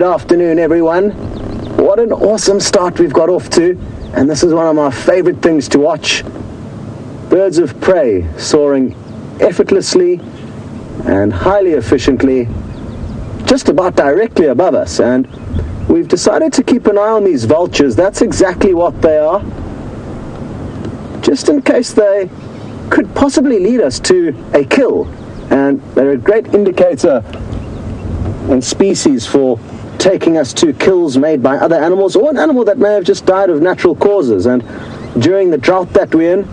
Good afternoon, everyone. What an awesome start we've got off to, and this is one of my favorite things to watch. Birds of prey soaring effortlessly and highly efficiently just about directly above us, and we've decided to keep an eye on these vultures. That's exactly what they are, just in case they could possibly lead us to a kill, and they're a great indicator and species for taking us to kills made by other animals or an animal that may have just died of natural causes. And during the drought that we're in,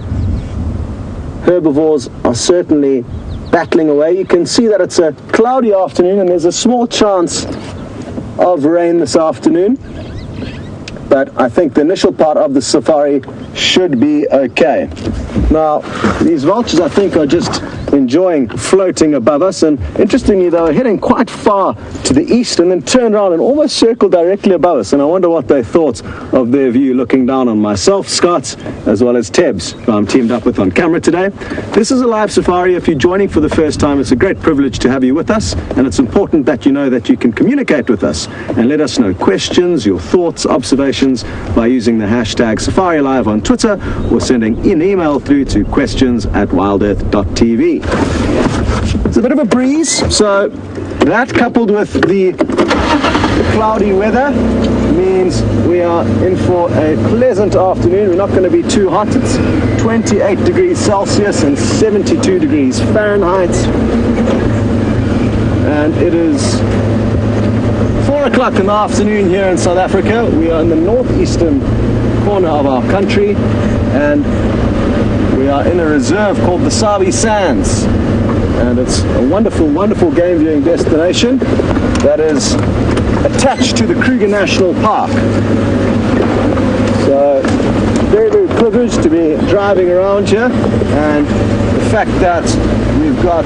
herbivores are certainly battling away. You can see that it's a cloudy afternoon and there's a small chance of rain this afternoon, but I think the initial part of the safari should be okay. Now, these vultures, I think, are just enjoying floating above us, and interestingly, they were heading quite far to the east and then turned around and almost circled directly above us, and I wonder what they thought of their view looking down on myself, Scott, as well as Tebs, who I'm teamed up with on camera today. This is a live safari. If you're joining for the first time, it's a great privilege to have you with us, and it's important that you know that you can communicate with us and let us know questions, your thoughts, observations by using the hashtag SafariLive on Twitter or sending an email through to questions@WildEarthTV. It's a bit of a breeze, so that coupled with the cloudy weather means we are in for a pleasant afternoon. We're not going to be too hot. It's 28 degrees Celsius and 72 degrees Fahrenheit, and it is 4 o'clock in the afternoon here in South Africa. We are in the northeastern corner of our country, and we are in a reserve called the Sabi Sands, and it's a wonderful, wonderful game viewing destination that is attached to the Kruger National Park. So very, very privileged to be driving around here, and the fact that we've got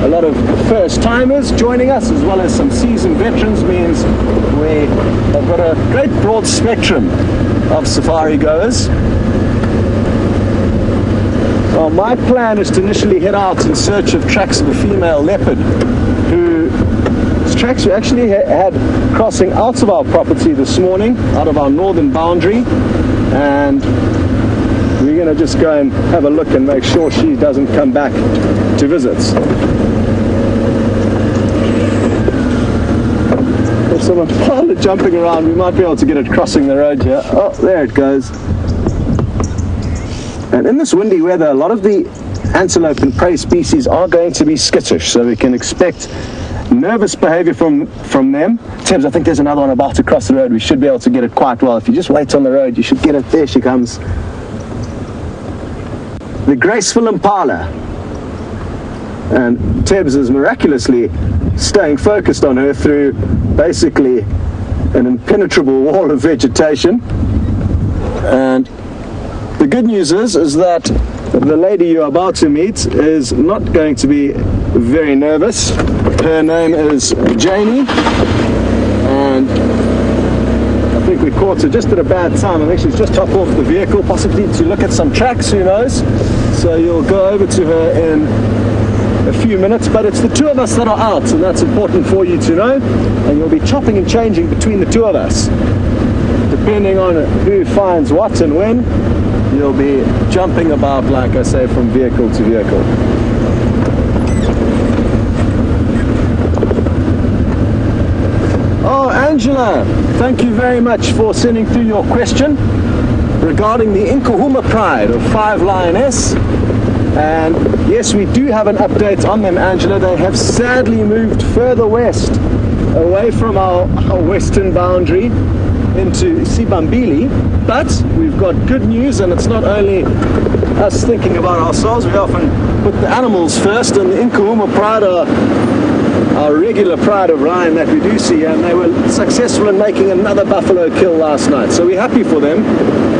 a lot of first timers joining us as well as some seasoned veterans means we have got a great broad spectrum of safari goers. Well, my plan is to initially head out in search of tracks of a female leopard whose tracks we actually had crossing out of our property this morning, out of our northern boundary, and we're going to just go and have a look and make sure she doesn't come back to visit. There's some pile jumping around. We might be able to get it crossing the road here. Oh, there it goes. And in this windy weather, a lot of the antelope and prey species are going to be skittish, so we can expect nervous behavior from them. Tebs, I think there's another one about to cross the road. We should be able to get it quite well. If you just wait on the road, you should get it. There she comes. The graceful impala. And Tebs is miraculously staying focused on her through basically an impenetrable wall of vegetation. And the good news is that the lady you're about to meet is not going to be very nervous. Her name is Janie, and I think we caught her just at a bad time. I think she's just hopped off the vehicle, possibly to look at some tracks, who knows. So you'll go over to her in a few minutes, but it's the two of us that are out, and that's important for you to know, and you'll be chopping and changing between the two of us. Depending on who finds what and when, you'll be jumping about, like I say, from vehicle to vehicle. Oh, Angela, thank you very much for sending through your question regarding the Nkuhuma Pride of 5 Lioness. And yes, we do have an update on them, Angela. They have sadly moved further west, away from our western boundary into Sibambili, but we've got good news, and it's not only us thinking about ourselves. We often put the animals first, and the Nkuhuma Pride are our regular pride of lion that we do see, and they were successful in making another buffalo kill last night, so we're happy for them,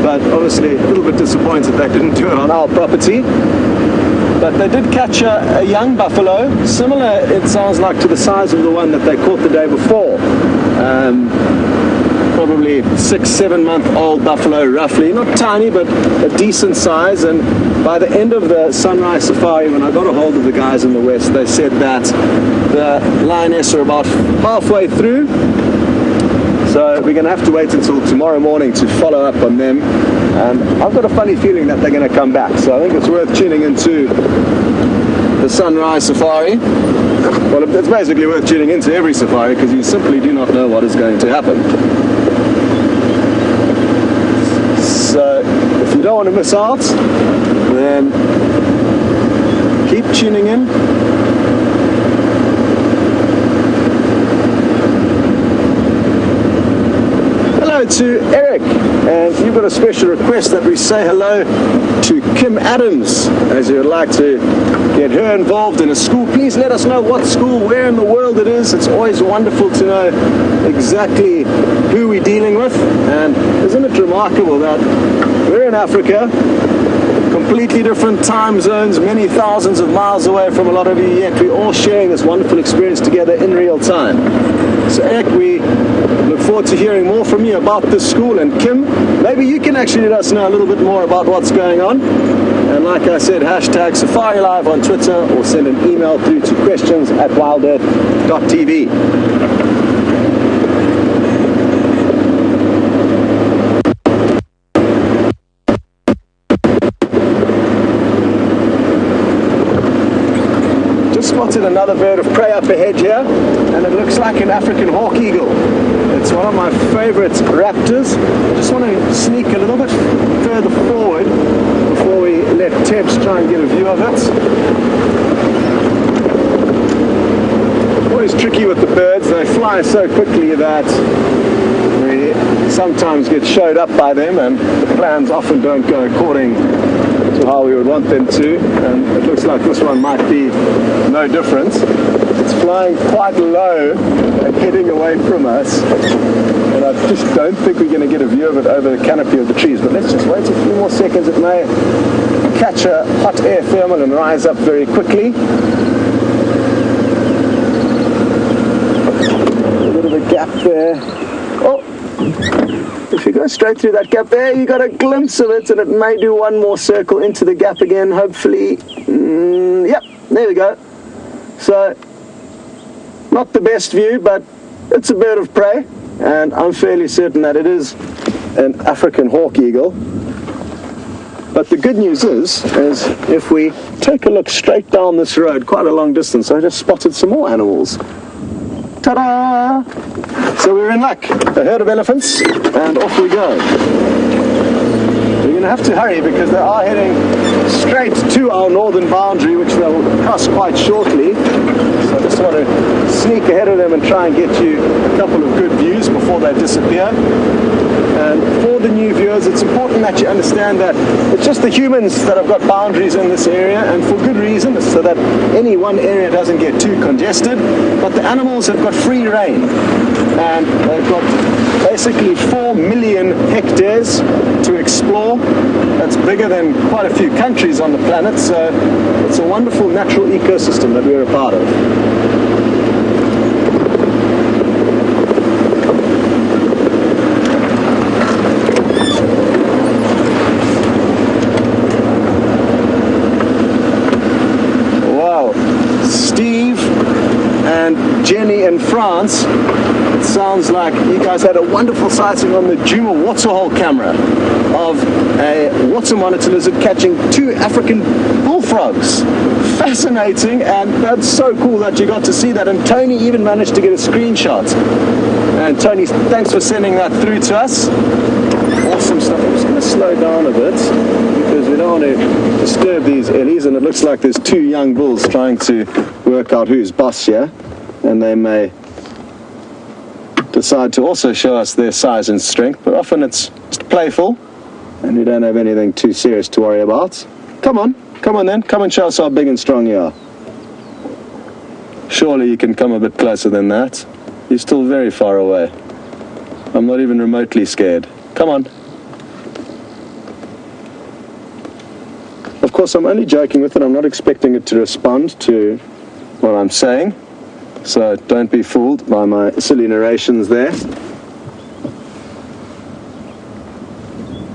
but obviously a little bit disappointed they didn't do it on our property. But they did catch a young buffalo, similar, it sounds like, to the size of the one that they caught the day before. Probably 6-7 month old buffalo, roughly, not tiny but a decent size. And by the end of the sunrise safari, when I got a hold of the guys in the west, they said that the lioness are about halfway through So we're going to have to wait until tomorrow morning to follow up on them. And I've got a funny feeling that they're going to come back. So I think it's worth tuning into the sunrise safari. Well, it's basically worth tuning into every safari because you simply do not know what is going to happen. So if you don't want to miss out, then keep tuning in. Hello to Eric, and you've got a special request that we say hello to Kim Adams, as you would like to get her involved in a school. Please let us know what school, where in the world it is. It's always wonderful to know exactly who we're dealing with. And isn't it remarkable that we're in Africa, completely different time zones, many thousands of miles away from a lot of you, yet we're all sharing this wonderful experience together in real time. So Eric, we look forward to hearing more from you about this school. And Kim, maybe you can actually let us know a little bit more about what's going on. And like I said, hashtag Safari Live on Twitter, or send an email through to questions@WildEarth.tv. Spotted another bird of prey up ahead here, and it looks like an African hawk eagle. It's one of my favorite raptors. I just want to sneak a little bit further forward before we let Tebs try and get a view of it. Always tricky with the birds. They fly so quickly that we sometimes get showed up by them, and the plans often don't go according to how we would want them to, and it looks like this one might be no different. It's flying quite low and heading away from us, and I just don't think we're going to get a view of it over the canopy of the trees, but let's just wait a few more seconds. It may catch a hot air thermal and rise up very quickly. A bit of a gap there. Oh! If you go straight through that gap there, you got a glimpse of it, and it may do one more circle into the gap again, hopefully. Yep, there we go. So, not the best view, but it's a bird of prey, and I'm fairly certain that it is an African hawk eagle. But the good news is if we take a look straight down this road, quite a long distance, I just spotted some more animals. Ta-da! So we're in luck. A herd of elephants, and off we go. We're going to have to hurry because they are heading straight to our northern boundary, which they'll cross quite shortly. So I just want to sneak ahead of them and try and get you a couple of good views before they disappear. And for the new viewers, it's important that you understand that it's just the humans that have got boundaries in this area, and for good reason, so that any one area doesn't get too congested. But the animals have got free rein, and they've got basically 4 million hectares to explore. That's bigger than quite a few countries on the planet, so it's a wonderful natural ecosystem that we're a part of. Jenny in France, it sounds like you guys had a wonderful sighting on the Djuma waterhole camera of a water monitor lizard catching 2 African bullfrogs. Fascinating, and that's so cool that you got to see that, and Tony even managed to get a screenshot. And Tony, thanks for sending that through to us. Awesome stuff. I'm just going to slow down a bit because we don't want to disturb these ellies, and it looks like there's 2 young bulls trying to work out who's boss here. And they may decide to also show us their size and strength, but often it's just playful, and we don't have anything too serious to worry about. Come on then, come and show us how big and strong you are. Surely you can come a bit closer than that. You're still very far away. I'm not even remotely scared. Come on. Of course, I'm only joking with it. I'm not expecting it to respond to what I'm saying. So don't be fooled by my silly narrations there.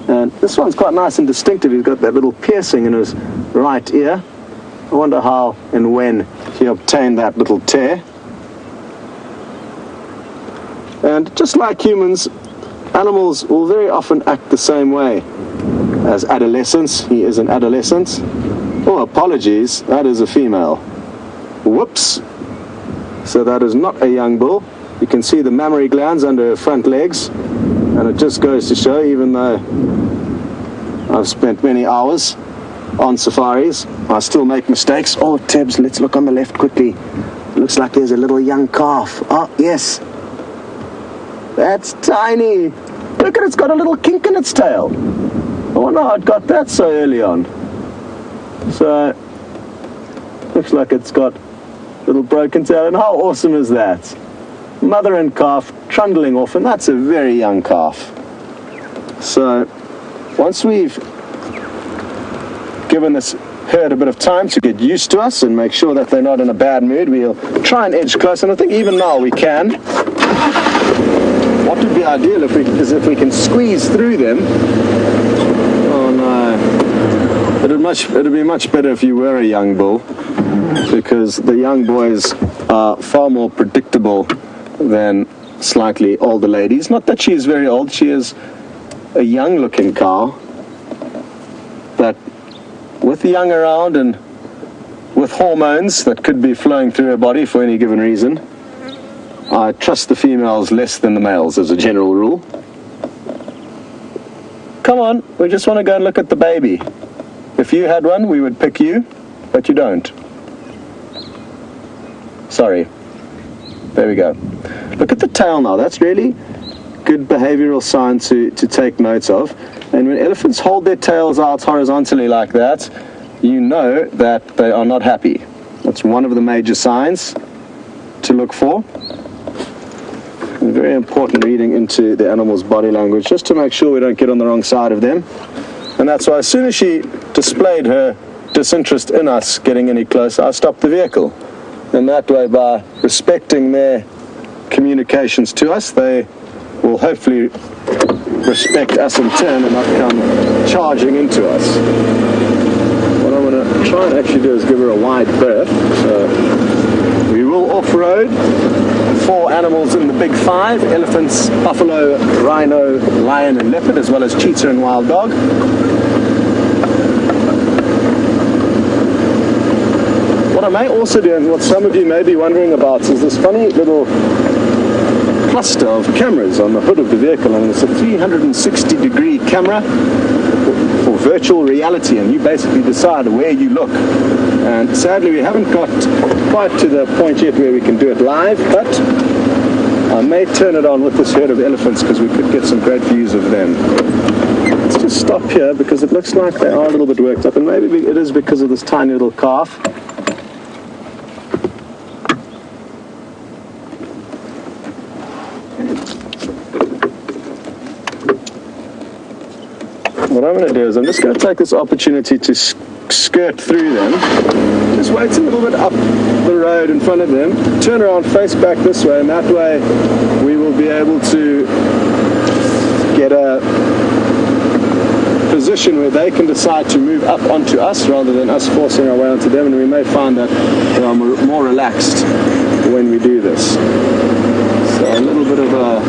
And this one's quite nice and distinctive. He's got that little piercing in his right ear. I wonder how and when he obtained that little tear. And just like humans, animals will very often act the same way as adolescents. He is an adolescent. Oh, apologies, that is a female. Whoops. So that is not a young bull. You can see the mammary glands under her front legs, and it just goes to show, even though I've spent many hours on safaris, I still make mistakes. Oh, Tibbs, let's look on the left quickly. It looks like there's a little young calf. Oh, yes. That's tiny. Look at it, it's got a little kink in its tail. I wonder how it got that so early on. So, looks like it's got a little broken tail, and how awesome is that? Mother and calf trundling off, and that's a very young calf. So, once we've given this herd a bit of time to get used to us and make sure that they're not in a bad mood, we'll try and edge close, and I think even now we can. What would be ideal is if we can squeeze through them. Oh no. It'd be much better if you were a young bull, because the young boys are far more predictable than slightly older ladies. Not that she is very old, she is a young looking cow, but with the young around and with hormones that could be flowing through her body for any given reason, I trust the females less than the males as a general rule. Come on, we just want to go and look at the baby. If you had one, we would pick you, but you don't. Sorry. There we go. Look at the tail now. That's really good behavioral sign to take notes of. And when elephants hold their tails out horizontally like that, you know that they are not happy. That's one of the major signs to look for. And very important reading into the animal's body language, just to make sure we don't get on the wrong side of them. And that's why as soon as she displayed her disinterest in us getting any closer, I stopped the vehicle. And that way, by respecting their communications to us, they will hopefully respect us in turn and not come charging into us. What I'm going to try and actually do is give her a wide berth. So we will off-road 4 animals in the big 5: elephants, buffalo, rhino, lion and leopard, as well as cheetah and wild dog. What I may also do, and what some of you may be wondering about, is this funny little cluster of cameras on the hood of the vehicle, and it's a 360-degree camera for virtual reality, and you basically decide where you look. And sadly, we haven't got quite to the point yet where we can do it live, but I may turn it on with this herd of elephants, because we could get some great views of them. Let's just stop here, because it looks like they are a little bit worked up, and maybe it is because of this tiny little calf. What I'm going to do is I'm just going to take this opportunity to skirt through them. Just wait a little bit up the road in front of them, turn around, face back this way, and that way we will be able to get a position where they can decide to move up onto us rather than us forcing our way onto them, and we may find that they are more relaxed when we do this. So a little bit of a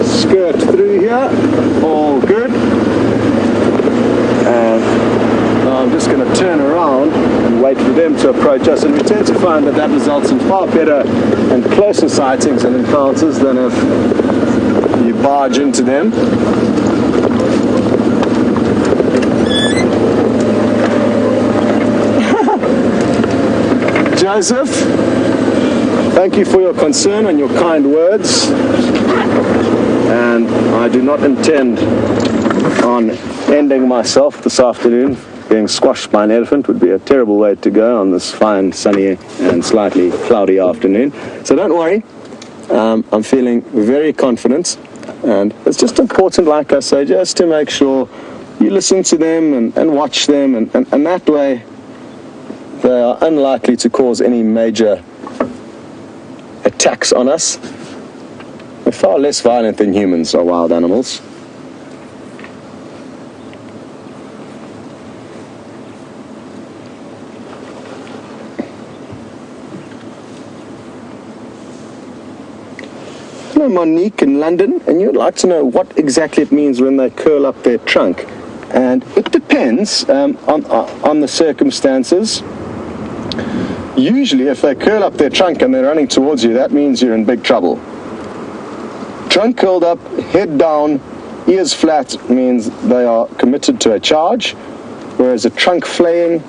skirt through here, all good. And now I'm just going to turn around and wait for them to approach us, and we tend to find that results in far better and closer sightings and encounters than if you barge into them. Joseph, thank you for your concern and your kind words. And I do not intend on ending myself this afternoon. Being squashed by an elephant would be a terrible way to go on this fine, sunny and slightly cloudy afternoon. So don't worry, I'm feeling very confident, and it's just important, like I say, just to make sure you listen to them and watch them, and that way they are unlikely to cause any major attacks on us. They're far less violent than humans or wild animals. Hello Monique in London, and you'd like to know what exactly it means when they curl up their trunk. And it depends on the circumstances. Usually if they curl up their trunk and they're running towards you, that means you're in big trouble. Trunk curled up, head down, ears flat means they are committed to a charge, whereas a trunk flaying,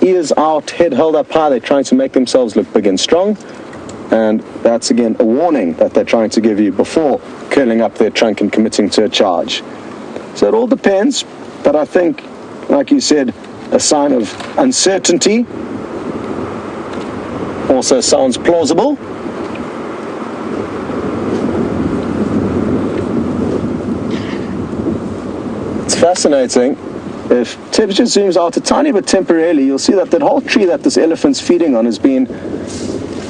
ears out, head held up high, they're trying to make themselves look big and strong, and that's again a warning that they're trying to give you before curling up their trunk and committing to a charge. So it all depends, but I think, like you said, a sign of uncertainty also sounds plausible. It's fascinating. If Tibbs just zooms out a tiny bit temporarily, you'll see that whole tree that this elephant's feeding on has been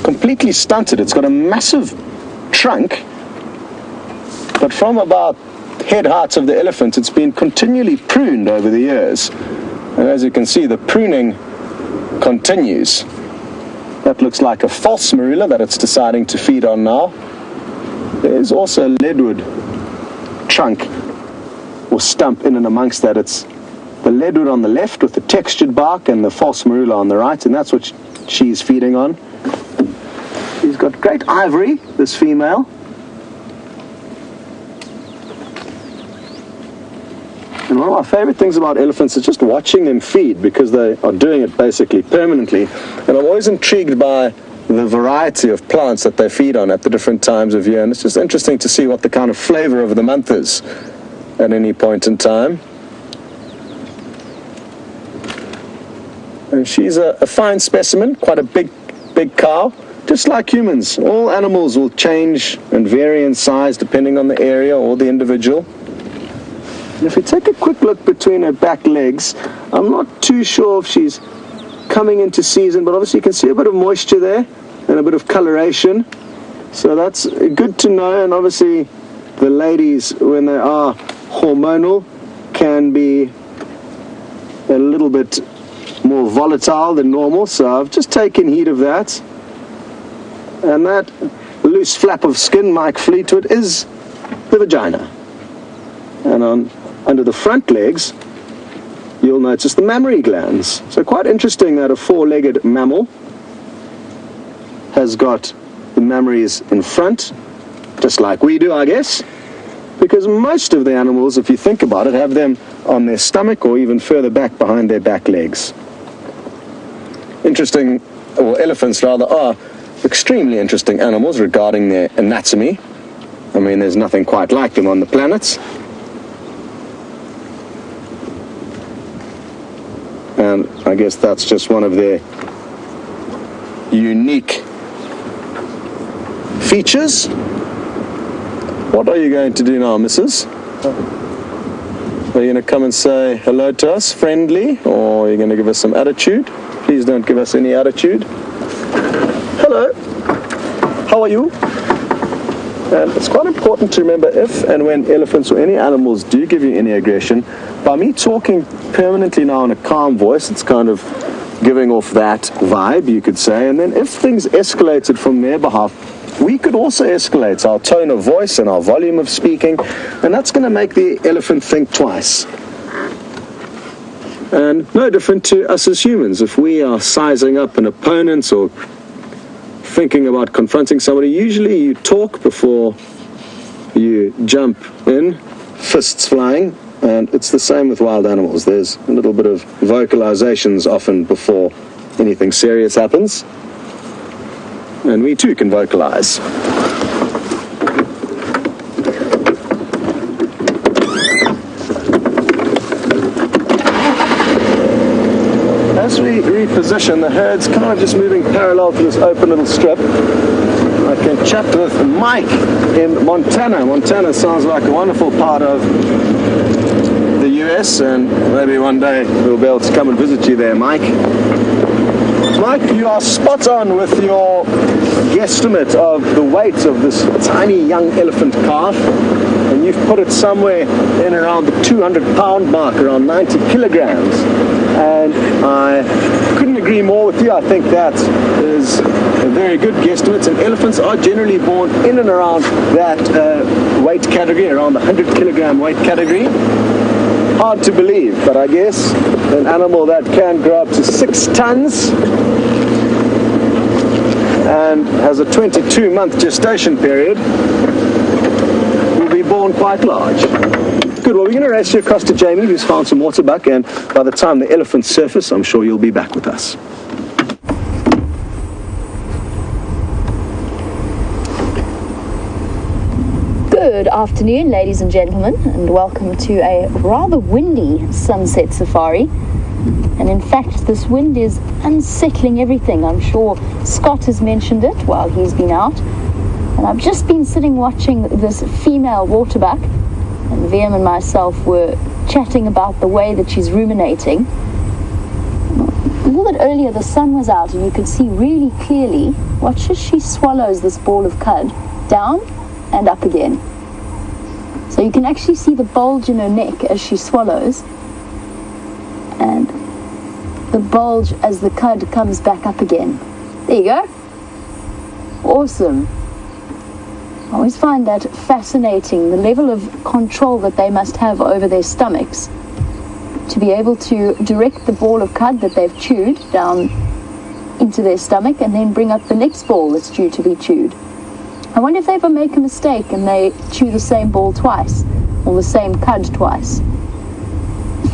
completely stunted. It's got a massive trunk, but from about head height of the elephant, it's been continually pruned over the years. And as you can see, the pruning continues. That looks like a false marula that it's deciding to feed on now. There's also a leadwood trunk or stump in and amongst that. It's the leadwood on the left with the textured bark and the false marula on the right, and that's what she's feeding on. She's got great ivory, this female. And one of my favorite things about elephants is just watching them feed, because they are doing it basically permanently. And I'm always intrigued by the variety of plants that they feed on at the different times of year. And it's just interesting to see what the kind of flavor of the month is at any point in time. And she's a fine specimen, quite a big cow. Just like humans, all animals will change and vary in size depending on the area or the individual. And if we take a quick look between her back legs, I'm not too sure if she's coming into season, but obviously you can see a bit of moisture there and a bit of coloration. So that's good to know. And obviously the ladies, when they are hormonal, can be a little bit more volatile than normal. So I've just taken heed of that. And that loose flap of skin, Mike Fleetwood, is the vagina. And under the front legs, you'll notice the mammary glands. So quite interesting that a four-legged mammal has got the mammaries in front, just like we do, I guess, because most of the animals, if you think about it, have them on their stomach or even further back behind their back legs. Interesting, or elephants rather, are extremely interesting animals regarding their anatomy. I mean, there's nothing quite like them on the planet. And I guess that's just one of their unique features. What are you going to do now, missus? Are you going to come and say hello to us, friendly, or are you going to give us some attitude? Please don't give us any attitude. Hello, how are you? And it's quite important to remember, if and when elephants or any animals do give you any aggression, by me talking permanently now in a calm voice, it's kind of giving off that vibe, you could say. And then if things escalated from their behalf, we could also escalate our tone of voice and our volume of speaking, and that's going to make the elephant think twice. And no different to us as humans. If we are sizing up an opponent or thinking about confronting somebody, usually you talk before you jump in, fists flying, and it's the same with wild animals. There's a little bit of vocalizations often before anything serious happens, and we too can vocalize. As we reposition, the herd's kind of just moving parallel to this open little strip. I can chat with Mike in Montana. Montana sounds like a wonderful part of the US, and maybe one day we'll be able to come and visit you there, Mike. Mike, you are spot on with your guesstimate of the weight of this tiny young elephant calf, and you've put it somewhere in around the 200-pound mark, around 90 kilograms. and I couldn't agree more with you. I think that is a very good guesstimate, and elephants are generally born in and around that weight category, around the 100 kilogram weight category. Hard to believe, but I guess an animal that can grow up to 6 tons and has a 22-month gestation period will be born quite large. Good, well, we're going to race you across to Jamie, who's found some water buck, and by the time the elephants surface, I'm sure you'll be back with us. Good afternoon, ladies and gentlemen, and welcome to a rather windy sunset safari. And in fact, this wind is unsettling everything. I'm sure Scott has mentioned it while he's been out. And I've just been sitting watching this female waterbuck, and VM and myself were chatting about the way that she's ruminating. A little bit earlier, the sun was out, and you could see really clearly, watch as she swallows this ball of cud, down and up again. So you can actually see the bulge in her neck as she swallows, and the bulge as the cud comes back up again. There you go. Awesome. I always find that fascinating, the level of control that they must have over their stomachs to be able to direct the ball of cud that they've chewed down into their stomach and then bring up the next ball that's due to be chewed. I wonder if they ever make a mistake and they chew the same ball twice or the same cud twice.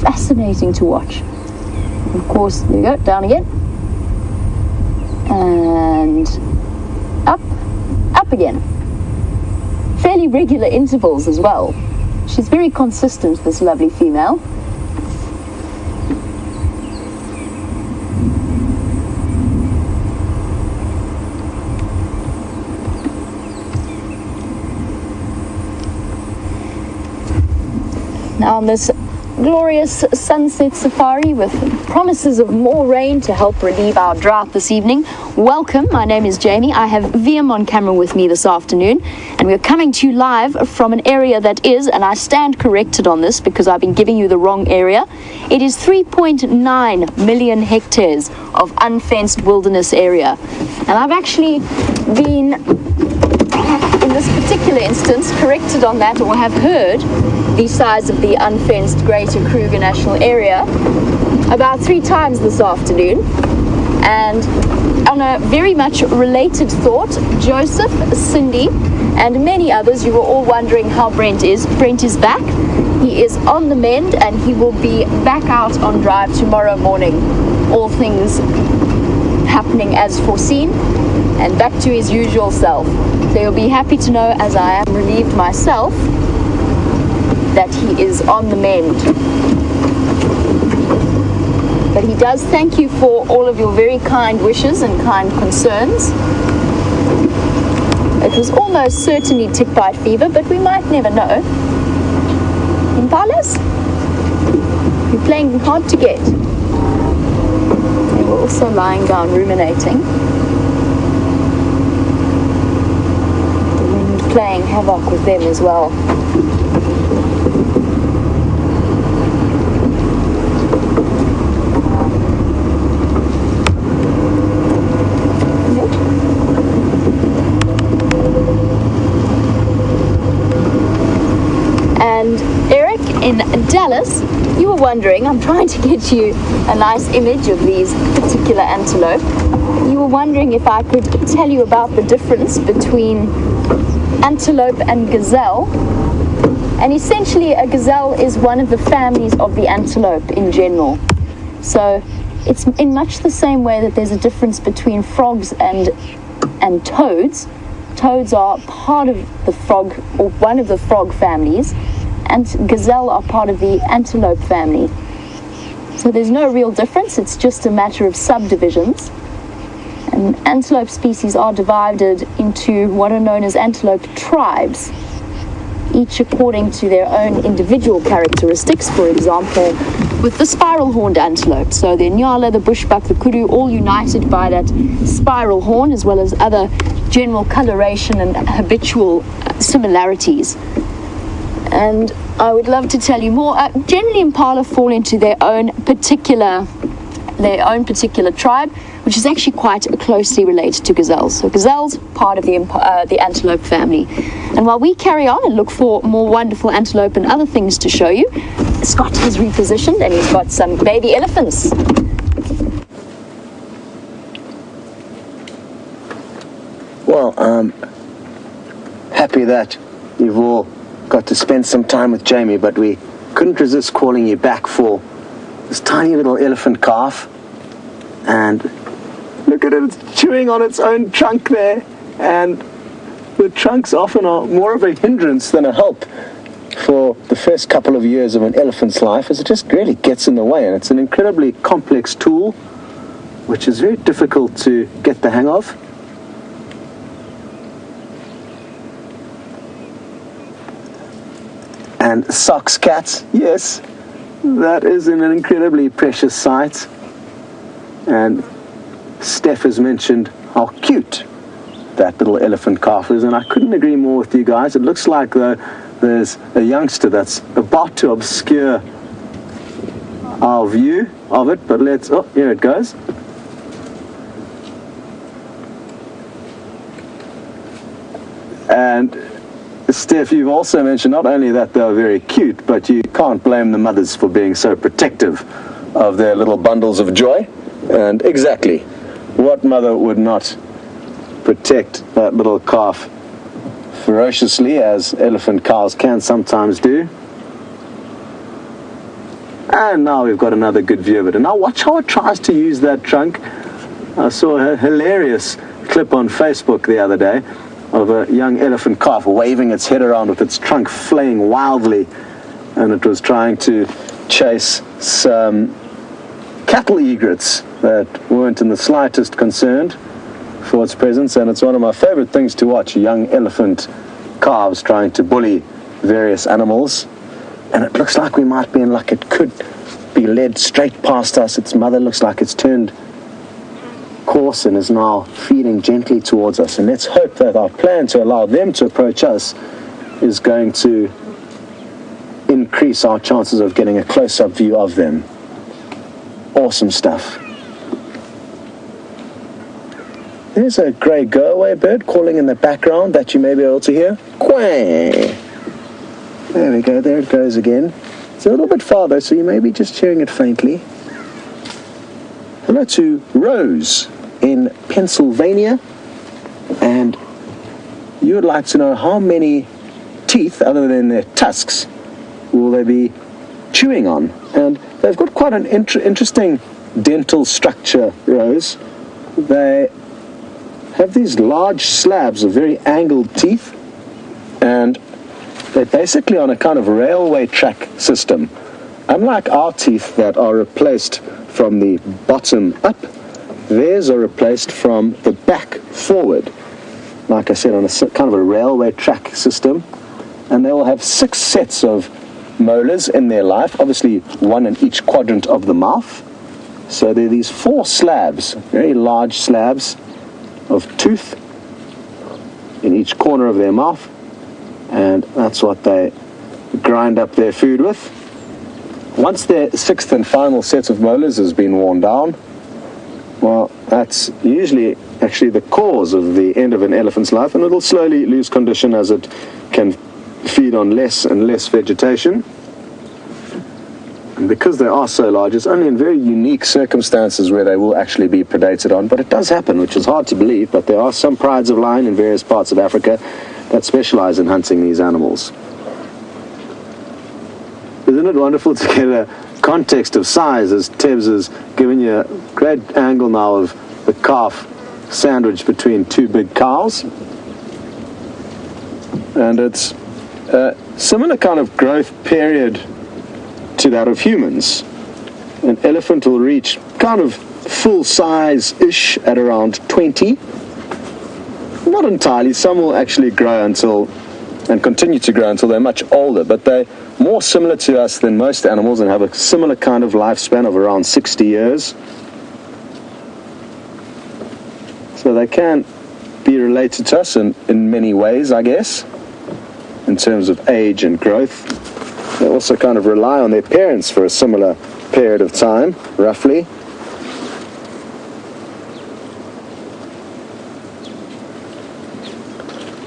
Fascinating to watch. Of course, there you go, down again. And up again. Fairly regular intervals as well. She's very consistent, this lovely female. Now on this glorious sunset safari with promises of more rain to help relieve our drought this evening. Welcome, my name is Jamie. I have VM on camera with me this afternoon, and we're coming to you live from an area that is, and I stand corrected on this because I've been giving you the wrong area, it is 3.9 million hectares of unfenced wilderness area. And I've actually been, in this particular instance, corrected on that, or have heard the size of the unfenced Greater Kruger National Area about 3 times this afternoon. And on a very much related thought, Joseph, Cindy, and many others, you were all wondering how Brent is. Brent is back. He is on the mend, and he will be back out on drive tomorrow morning. All things happening as foreseen, and back to his usual self. So you'll be happy to know, as I am relieved myself, that he is on the mend. But he does thank you for all of your very kind wishes and kind concerns. It was almost certainly tick bite fever, but we might never know. Impalas? You're playing hard to get. They were also lying down ruminating. The wind playing havoc with them as well. In Dallas, you were wondering, I'm trying to get you a nice image of these particular antelope. You were wondering if I could tell you about the difference between antelope and gazelle. And essentially, a gazelle is one of the families of the antelope in general. So it's in much the same way that there's a difference between frogs and toads. Toads are part of the frog, or one of the frog families, and gazelle are part of the antelope family. So there's no real difference, it's just a matter of subdivisions. And antelope species are divided into what are known as antelope tribes, each according to their own individual characteristics. For example, with the spiral-horned antelope, so the nyala, the bushbuck, the kudu, all united by that spiral horn, as well as other general coloration and habitual similarities. And I would love to tell you more. Generally, impala fall into their own particular tribe, which is actually quite closely related to gazelles. So gazelles, part of the antelope family. And while we carry on and look for more wonderful antelope and other things to show you, Scott has repositioned and he's got some baby elephants. Well, I'm happy that you've all got to spend some time with Jamie, but we couldn't resist calling you back for this tiny little elephant calf. And look at it, it's chewing on its own trunk there. And the trunks often are more of a hindrance than a help for the first couple of years of an elephant's life, as it just really gets in the way. And it's an incredibly complex tool, which is very difficult to get the hang of. And socks cats, yes, that is an incredibly precious sight. And Steph has mentioned how cute that little elephant calf is, and I couldn't agree more with you guys. It looks like there's a youngster that's about to obscure our view of it, but oh, here it goes. And Steph, you've also mentioned not only that they're very cute, but you can't blame the mothers for being so protective of their little bundles of joy. And exactly, what mother would not protect that little calf ferociously, as elephant cows can sometimes do? And now we've got another good view of it. And now watch how it tries to use that trunk. I saw a hilarious clip on Facebook the other day of a young elephant calf waving its head around with its trunk flaying wildly, and it was trying to chase some cattle egrets that weren't in the slightest concerned for its presence. And it's one of my favorite things to watch, young elephant calves trying to bully various animals. And it looks like we might be in luck. It could be led straight past us. Its mother looks like it's turned course and is now feeding gently towards us. And let's hope that our plan to allow them to approach us is going to increase our chances of getting a close-up view of them. Awesome stuff. There's a grey go-away bird calling in the background that you may be able to hear. Quang! There we go, there it goes again. It's a little bit farther, so you may be just hearing it faintly. Hello to Rose in Pennsylvania, and you would like to know how many teeth, other than their tusks, will they be chewing on. And they've got quite an interesting dental structure, Rose. They have these large slabs of very angled teeth, and they're basically on a kind of railway track system. Unlike our teeth that are replaced from the bottom up, theirs are replaced from the back forward. Like I said, on a kind of a railway track system. And they will have 6 sets of molars in their life, obviously one in each quadrant of the mouth. So there are these 4 slabs, very large slabs of tooth in each corner of their mouth. And that's what they grind up their food with. Once their 6th and final set of molars has been worn down, well, that's usually actually the cause of the end of an elephant's life, and it'll slowly lose condition as it can feed on less and less vegetation. And because they are so large, it's only in very unique circumstances where they will actually be predated on, but it does happen, which is hard to believe. But there are some prides of lion in various parts of Africa that specialize in hunting these animals. Isn't it wonderful to get a context of size, as Tebs has given you a great angle now of the calf sandwiched between 2 big cows. And it's a similar kind of growth period to that of humans. An elephant will reach kind of full size-ish at around 20. Not entirely, some will actually grow and continue to grow until they're much older, but they're more similar to us than most animals and have a similar kind of lifespan of around 60 years. So they can be related to us in many ways, I guess. in terms of age and growth. They also kind of rely on their parents for a similar period of time, roughly.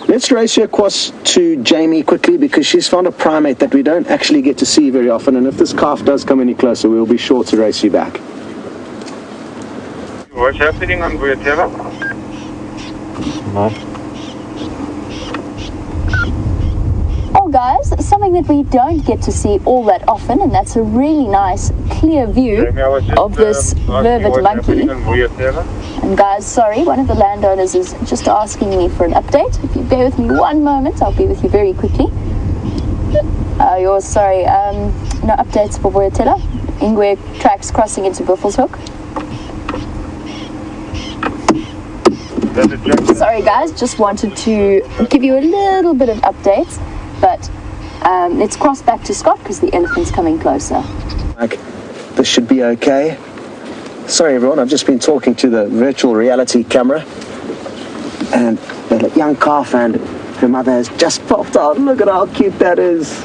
Let's race you across to Jamie quickly because she's found a primate that we don't actually get to see very often, and if this calf does come any closer, we'll be sure to race you back. What's happening on WildEarthTV? Oh guys, something that we don't get to see all that often, and that's a really nice clear view of this vervet monkey. And guys, sorry, one of the landowners is just asking me for an update. If you bear with me one moment, I'll be with you very quickly. Sorry, no updates for WildEarthTV. Ingwe tracks crossing into Buffelshoek. Sorry guys, just wanted to give you a little bit of updates, but let's cross back to Scott because the elephant's coming closer. This should be okay. Sorry everyone, I've just been talking to the virtual reality camera, and the young calf and her mother has just popped out. Look at how cute that is.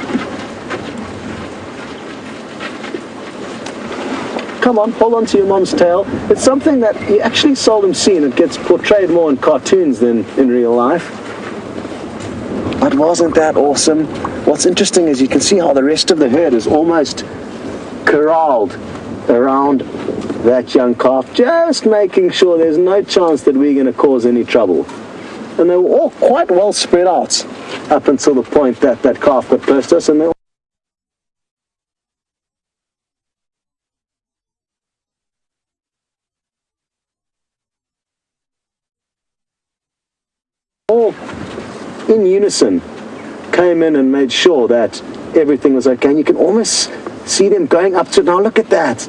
Come on, hold on to your mom's tail. It's something that you actually seldom see, and it gets portrayed more in cartoons than in real life. But wasn't that awesome? What's interesting is you can see how the rest of the herd is almost corralled around that young calf, just making sure there's no chance that we're going to cause any trouble. And they were all quite well spread out up until the point that that calf got close to us, and they all in unison came in and made sure that everything was okay. And you can almost see them going up to, now look at that.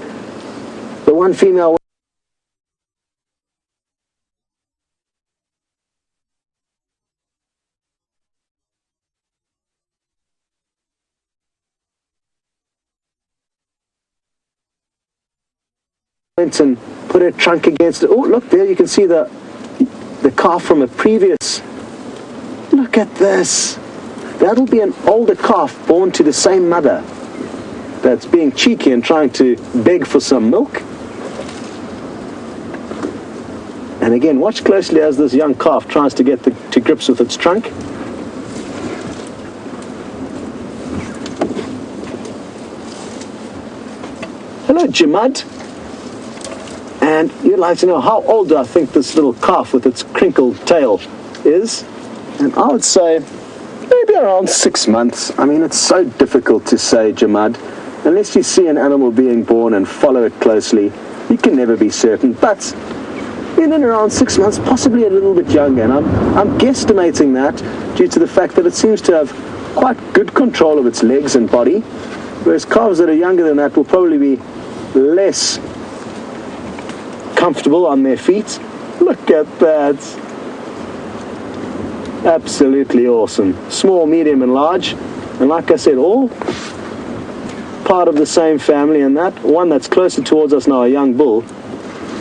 The one female went and put her trunk against it. Oh, look there, you can see the calf from a previous. Look at this. That'll be an older calf born to the same mother that's being cheeky and trying to beg for some milk. And again, watch closely as this young calf tries to get to grips with its trunk. Hello, Djuma. And you'd like to know how old do I think this little calf with its crinkled tail is? And I would say maybe around 6 months. I mean, it's so difficult to say, Djuma. Unless you see an animal being born and follow it closely, you can never be certain. But in and around 6 months, possibly a little bit younger. And I'm guesstimating that due to the fact that it seems to have quite good control of its legs and body, whereas calves that are younger than that will probably be less comfortable on their feet. Look at that. Absolutely awesome. Small, medium and large, and like I said, all part of the same family, and that one that's closer towards us now, a young bull,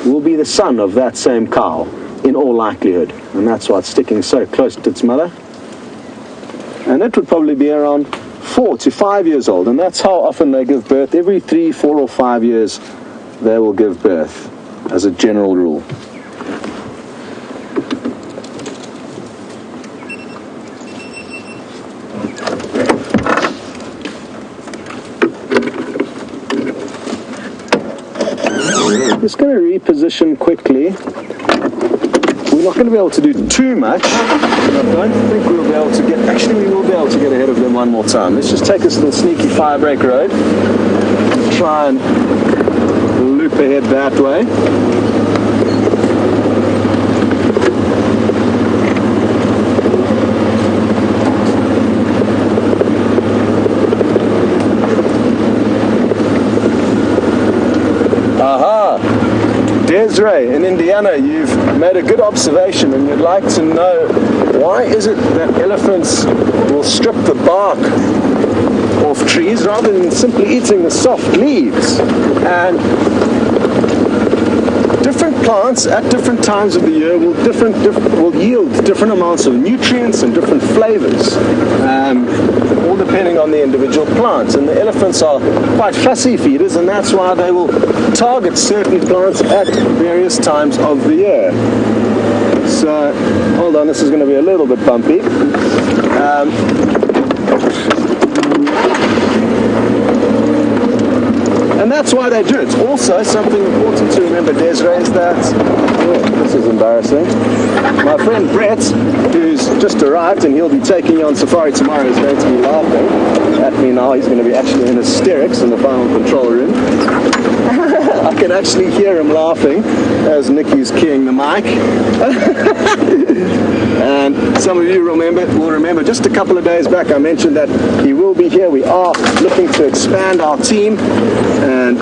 will be the son of that same cow in all likelihood, and that's why it's sticking so close to its mother. And it would probably be around 4 to 5 years old, and that's how often they give birth. Every 3, 4 or 5 years they will give birth as a general rule. Just going to reposition quickly. We're not going to be able to do too much. I don't think we'll be able to get, actually we will be able to get ahead of them one more time. Let's just take this little sneaky fire break road. Try and loop ahead that way. Desiree, in Indiana, you've made a good observation, and you'd like to know why is it that elephants will strip the bark off trees rather than simply eating the soft leaves. And different plants at different times of the year will yield different amounts of nutrients and different flavors, all depending on the individual plants. And the elephants are quite fussy feeders, and that's why they will target certain plants at various times of the year. So, hold on, this is going to be a little bit bumpy. And that's why they do it. Also, something important to remember, Desiree, is that, this is embarrassing, my friend Brett, who's just arrived and he'll be taking you on safari tomorrow, is going to be laughing at me now. He's going to be actually in hysterics in the final control room. I can actually hear him laughing as Nikki's keying the mic. And some of you will remember just a couple of days back I mentioned that he will be here. We are looking to expand our team, and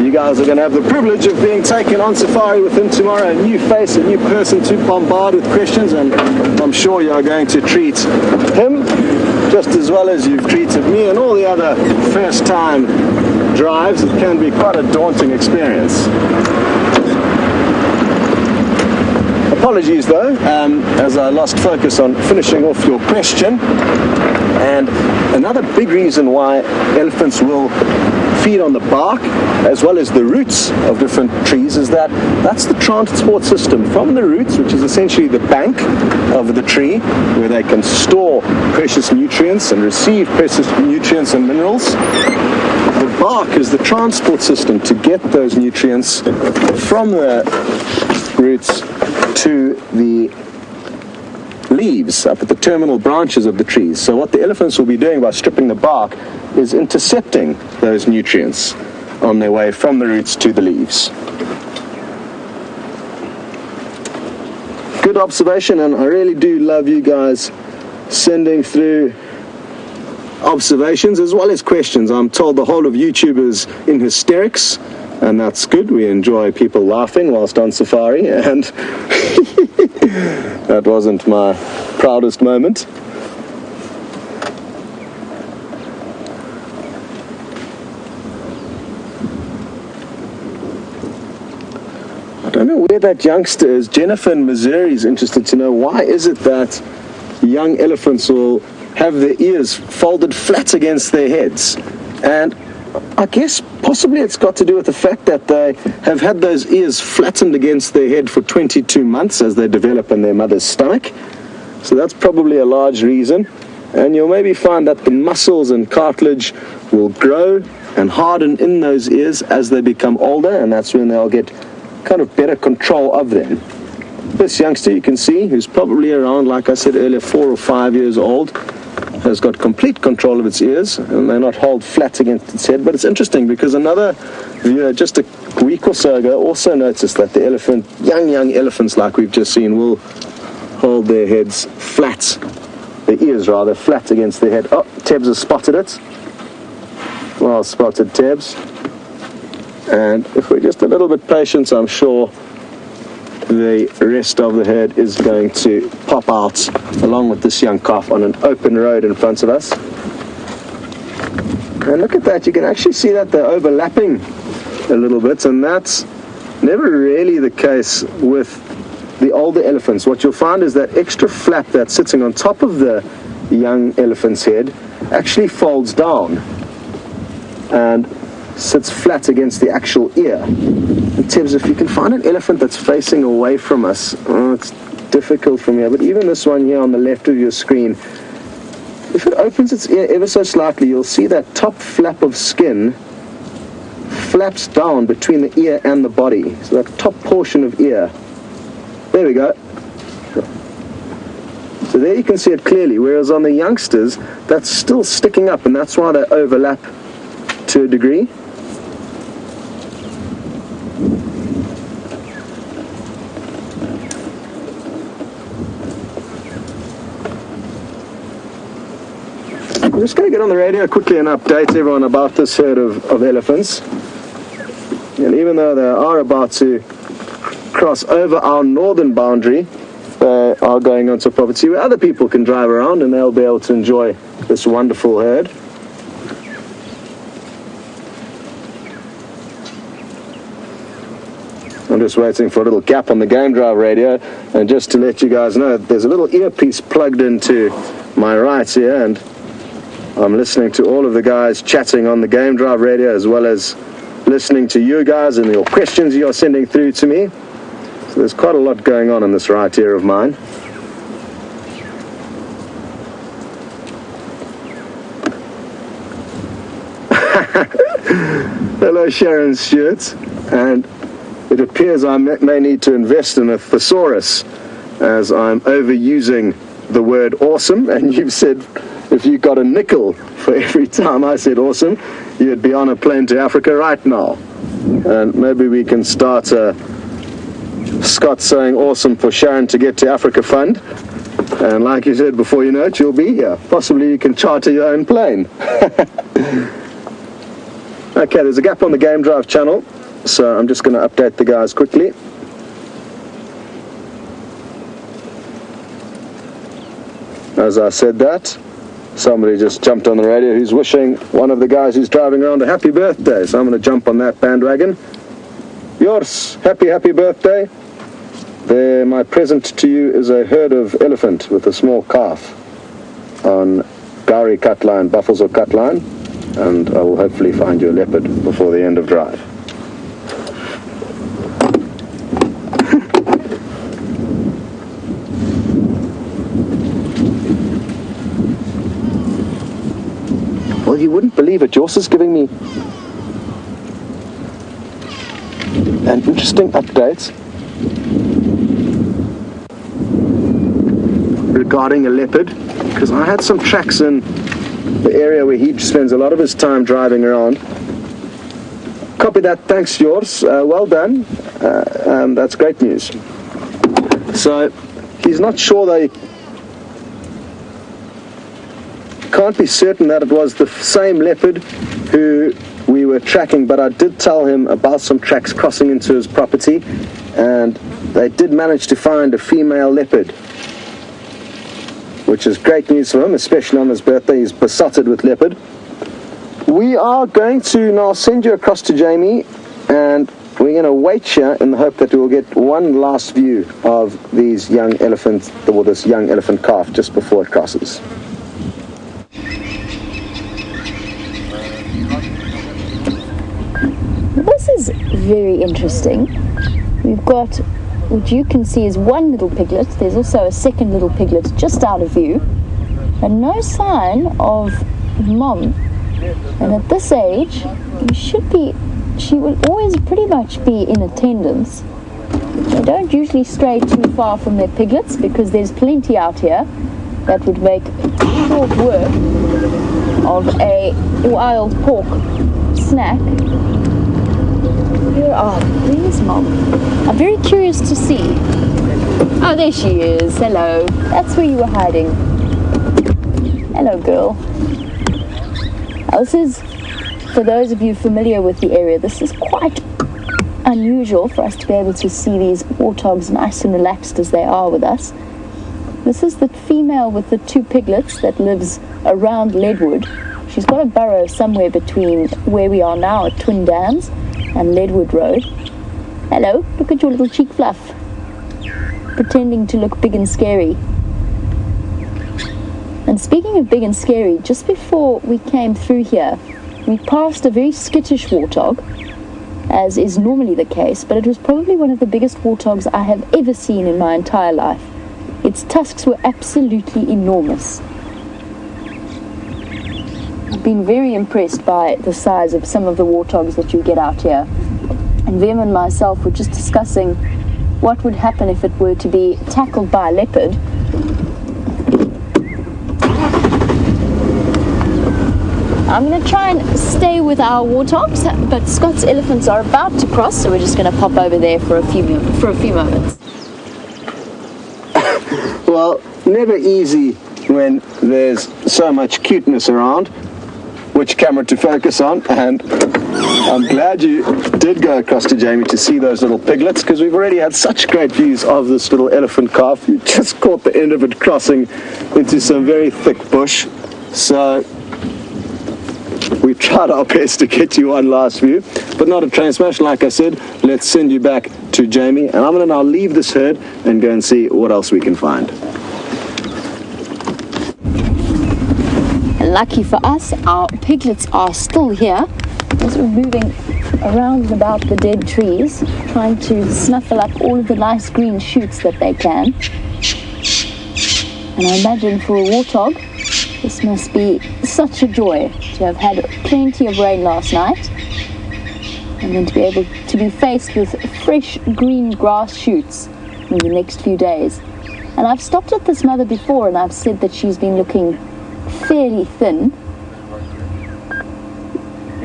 you guys are going to have the privilege of being taken on safari with him tomorrow. A new face, a new person to bombard with questions, and I'm sure you are going to treat him just as well as you've treated me and all the other first-time drives. It can be quite a daunting experience. Apologies though, as I lost focus on finishing off your question. And another big reason why elephants will feed on the bark as well as the roots of different trees is that that's the transport system from the roots, which is essentially the bank of the tree where they can store precious nutrients and receive precious nutrients and minerals. The bark is the transport system to get those nutrients from the roots to the leaves up at the terminal branches of the trees. So what the elephants will be doing by stripping the bark is intercepting those nutrients on their way from the roots to the leaves. Good observation, and I really do love you guys sending through observations as well as questions. I'm told the whole of YouTube is in hysterics, and that's good. We enjoy people laughing whilst on safari, and that wasn't my proudest moment. I don't know where that youngster is. Jennifer in Missouri is interested to know, why is it that young elephants will have their ears folded flat against their heads? And I guess possibly it's got to do with the fact that they have had those ears flattened against their head for 22 months as they develop in their mother's stomach. So that's probably a large reason. And you'll maybe find that the muscles and cartilage will grow and harden in those ears as they become older, and that's when they'll get kind of better control of them. This youngster you can see, who's probably around, like I said earlier, 4 or 5 years old, has got complete control of its ears, and they're not held flat against its head. But it's interesting because another viewer just a week or so ago also noticed that the elephant, young elephants like we've just seen, will hold their heads flat, their ears rather, flat against their head. Oh, Tebs has spotted it. Well spotted, Tebs. And if we're just a little bit patient, I'm sure the rest of the herd is going to pop out along with this young calf on an open road in front of us. And look at that, you can actually see that they're overlapping a little bit, and that's never really the case with the older elephants. What you'll find is that extra flap that's sitting on top of the young elephant's head actually folds down and sits flat against the actual ear. And Tibbs, if you can find an elephant that's facing away from us, it's difficult from here, but even this one here on the left of your screen, if it opens its ear ever so slightly, you'll see that top flap of skin flaps down between the ear and the body. So that top portion of ear. There we go. So there you can see it clearly, whereas on the youngsters, that's still sticking up, and that's why they overlap to a degree. I'm just going to get on the radio quickly and update everyone about this herd of elephants. And even though they are about to cross over our northern boundary, they are going onto property where other people can drive around, and they'll be able to enjoy this wonderful herd. I'm just waiting for a little gap on the game drive radio, and just to let you guys know, there's a little earpiece plugged into my right ear, and I'm listening to all of the guys chatting on the game drive radio, as well as listening to you guys and your questions you're sending through to me. So there's quite a lot going on in this right ear of mine. Hello, Sharon Stewart. And it appears I may need to invest in a thesaurus, as I'm overusing the word awesome, and you've said if you got a nickel for every time I said awesome, you'd be on a plane to Africa right now. And maybe we can start a Scott saying awesome for Sharon to get to Africa fund. And like you said, before you know it, you'll be here. Possibly you can charter your own plane. Okay, there's a gap on the game drive channel, so I'm just going to update the guys quickly. As I said that, somebody just jumped on the radio who's wishing one of the guys who's driving around a happy birthday, so I'm going to jump on that bandwagon. Yours, happy birthday. There, my present to you is a herd of elephant with a small calf on Gowrie cut line, Buffelshoek cut line, and I will hopefully find you a leopard before the end of drive. Well, you wouldn't believe it, Joss is giving me an interesting update regarding a leopard, because I had some tracks in the area where he spends a lot of his time driving around. Copy that, thanks yours, well done, that's great news. So he's not sure, they can't be certain that it was the same leopard who we were tracking, but I did tell him about some tracks crossing into his property, and they did manage to find a female leopard, which is great news for him, especially on his birthday. He's besotted with leopard. We are going to now send you across to Jamie, and we're going to wait here in the hope that we will get one last view of these young elephants, or this young elephant calf, just before it crosses. This is very interesting. We've got what you can see is one little piglet. There's also a second little piglet just out of view, and no sign of mom. And at this age, she will always pretty much be in attendance. They don't usually stray too far from their piglets, because there's plenty out here that would make short work of a wild pork snack. Where's Mom? I'm very curious to see. Oh, there she is. Hello. That's where you were hiding. Hello, girl. Now, this is, for those of you familiar with the area, this is quite unusual for us to be able to see these warthogs nice and relaxed as they are with us. This is the female with the two piglets that lives around Leadwood. She's got a burrow somewhere between where we are now at Twin Dams and Leadwood Road. Hello, look at your little cheek fluff, pretending to look big and scary. And speaking of big and scary, just before we came through here, we passed a very skittish warthog, as is normally the case, but it was probably one of the biggest warthogs I have ever seen in my entire life. Its tusks were absolutely enormous. I've been very impressed by the size of some of the warthogs that you get out here. And Vim and myself were just discussing what would happen if it were to be tackled by a leopard. I'm going to try and stay with our warthogs, but Scott's elephants are about to cross, so we're just going to pop over there for a few moments. Well, never easy when there's so much cuteness around which camera to focus on, and I'm glad you did go across to Jamie to see those little piglets, because we've already had such great views of this little elephant calf. You just caught the end of it crossing into some very thick bush, so we we've tried our best to get you one last view, but not a train smash. Like I said, let's send you back to Jamie, and I'm going to now leave this herd and go and see what else we can find. Lucky for us, our piglets are still here, as we're moving around and about the dead trees, trying to snuffle up all of the nice green shoots that they can. And I imagine for a warthog, this must be such a joy to have had plenty of rain last night, and then to be able to be faced with fresh green grass shoots in the next few days. And I've stopped at this mother before, and I've said that she's been looking fairly thin.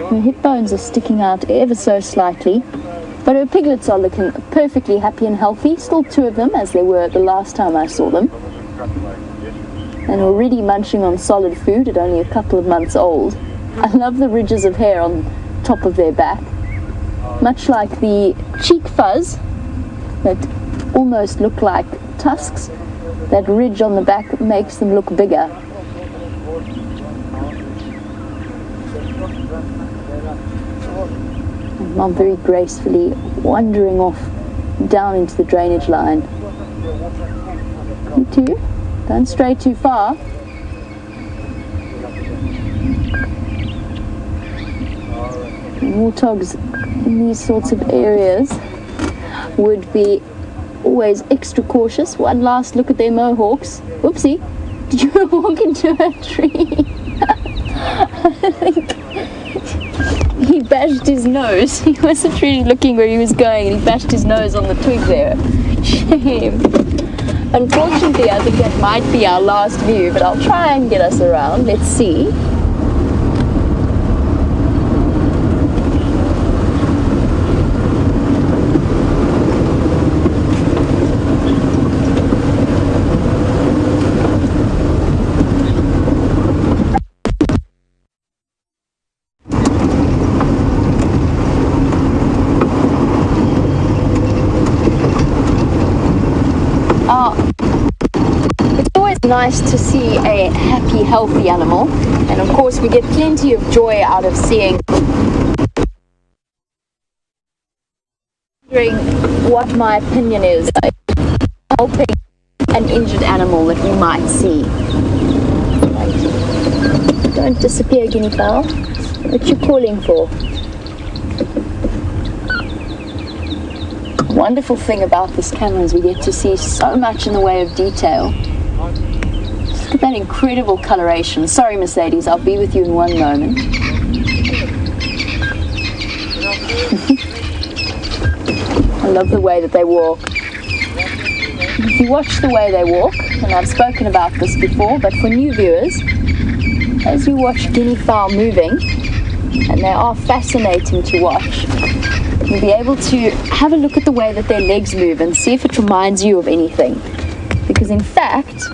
Her hip bones are sticking out ever so slightly, but her piglets are looking perfectly happy and healthy, still 2 of them as they were the last time I saw them, and already munching on solid food at only a couple of months old. I love the ridges of hair on top of their back, much like the cheek fuzz that almost look like tusks. That ridge on the back makes them look bigger. Mom very gracefully wandering off down into the drainage line. You too, don't stray too far. Warthogs in these sorts of areas would be always extra cautious. One last look at their mohawks. Whoopsie, did you walk into a tree? I think he bashed his nose. He wasn't really looking where he was going, and he bashed his nose on the twig there. Shame. Unfortunately, I think that might be our last view, but I'll try and get us around. Let's see. Nice to see a happy, healthy animal, and of course we get plenty of joy out of seeing, wondering what my opinion is helping an injured animal that we might see. Don't disappear, guinea fowl. What you calling for? The wonderful thing about this camera is we get to see so much in the way of detail. Look at that incredible coloration. Sorry, Mercedes, I'll be with you in one moment. I love the way that they walk. If you watch the way they walk, and I've spoken about this before, but for new viewers, as you watch guinea fowl moving, and they are fascinating to watch, you'll be able to have a look at the way that their legs move and see if it reminds you of anything. Because in fact,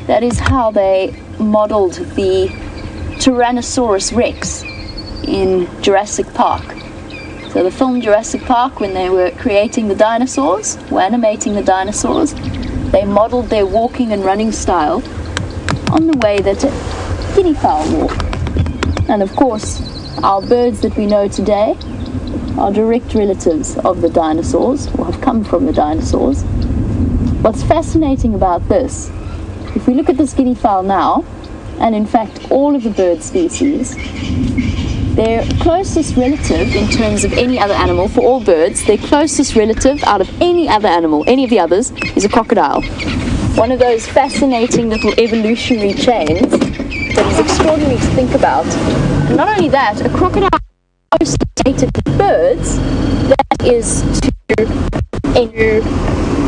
that is how they modeled the Tyrannosaurus Rex in Jurassic Park. So the film Jurassic Park, when they were creating the dinosaurs, were animating the dinosaurs, they modeled their walking and running style on the way that guinea fowl walk. And of course, our birds that we know today are direct relatives of the dinosaurs, or have come from the dinosaurs. What's fascinating about this, if we look at this guinea fowl now, and in fact all of the bird species, their closest relative in terms of any other animal, for all birds, their closest relative out of any other animal, any of the others, is a crocodile. One of those fascinating little evolutionary chains that is extraordinary to think about. And not only that, a crocodile is associated with birds, that is to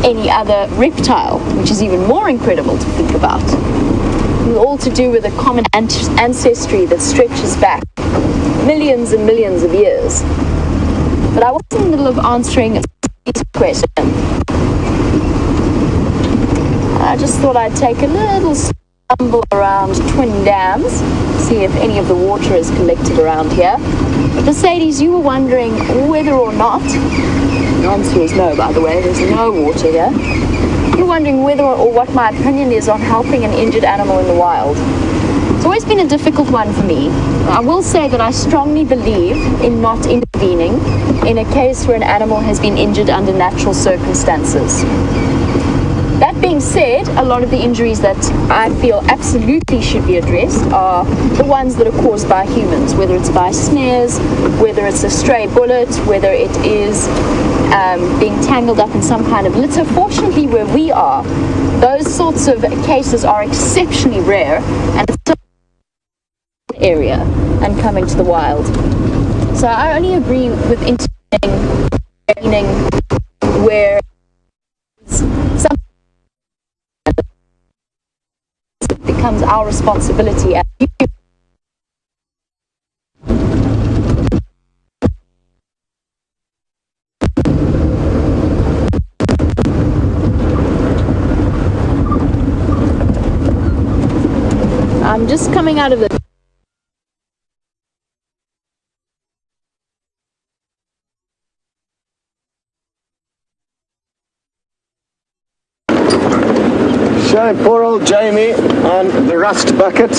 any other reptile, which is even more incredible to think about. It's all to do with a common ancestry that stretches back millions and millions of years. But I was in the middle of answering this question. I just thought I'd take a little stumble around Twin Dams, see if any of the water is collected around here. But Mercedes, you were wondering whether or not, the answer is no, by the way, there's no water here. You're wondering whether or what my opinion is on helping an injured animal in the wild. It's always been a difficult one for me. I will say that I strongly believe in not intervening in a case where an animal has been injured under natural circumstances. That being said, a lot of the injuries that I feel absolutely should be addressed are the ones that are caused by humans, whether it's by snares, whether it's a stray bullet, whether it is being tangled up in some kind of litter. Fortunately, where we are, those sorts of cases are exceptionally rare, and it's still an area and coming to the wild. So I only agree with intervening where some becomes our responsibility as humans. I'm just coming out of the Shame poor old Jamie on the rust bucket,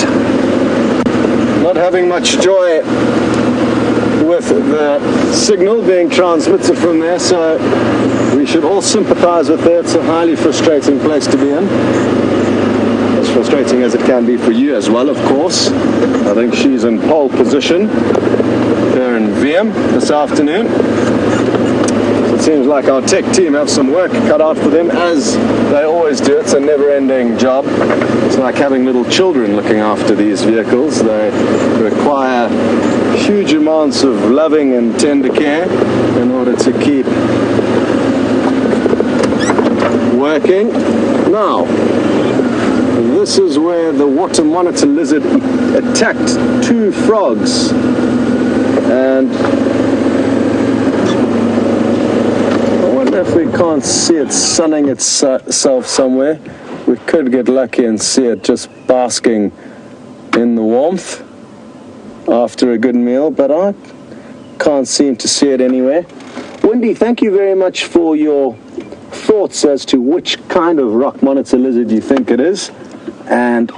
not having much joy with the signal being transmitted from there, so we should all sympathize with her. It's a highly frustrating place to be in, as frustrating as it can be for you as well, of course. I think she's in pole position here in VM this afternoon. It seems like our tech team have some work cut out for them, as they always do. It's a never-ending job. It's like having little children looking after these vehicles. They require huge amounts of loving and tender care in order to keep working. Now, this is where the water monitor lizard attacked 2 frogs, and if we can't see it sunning itself somewhere, we could get lucky and see it just basking in the warmth after a good meal, but I can't seem to see it anywhere. Wendy, thank you very much for your thoughts as to which kind of rock monitor lizard you think it is, and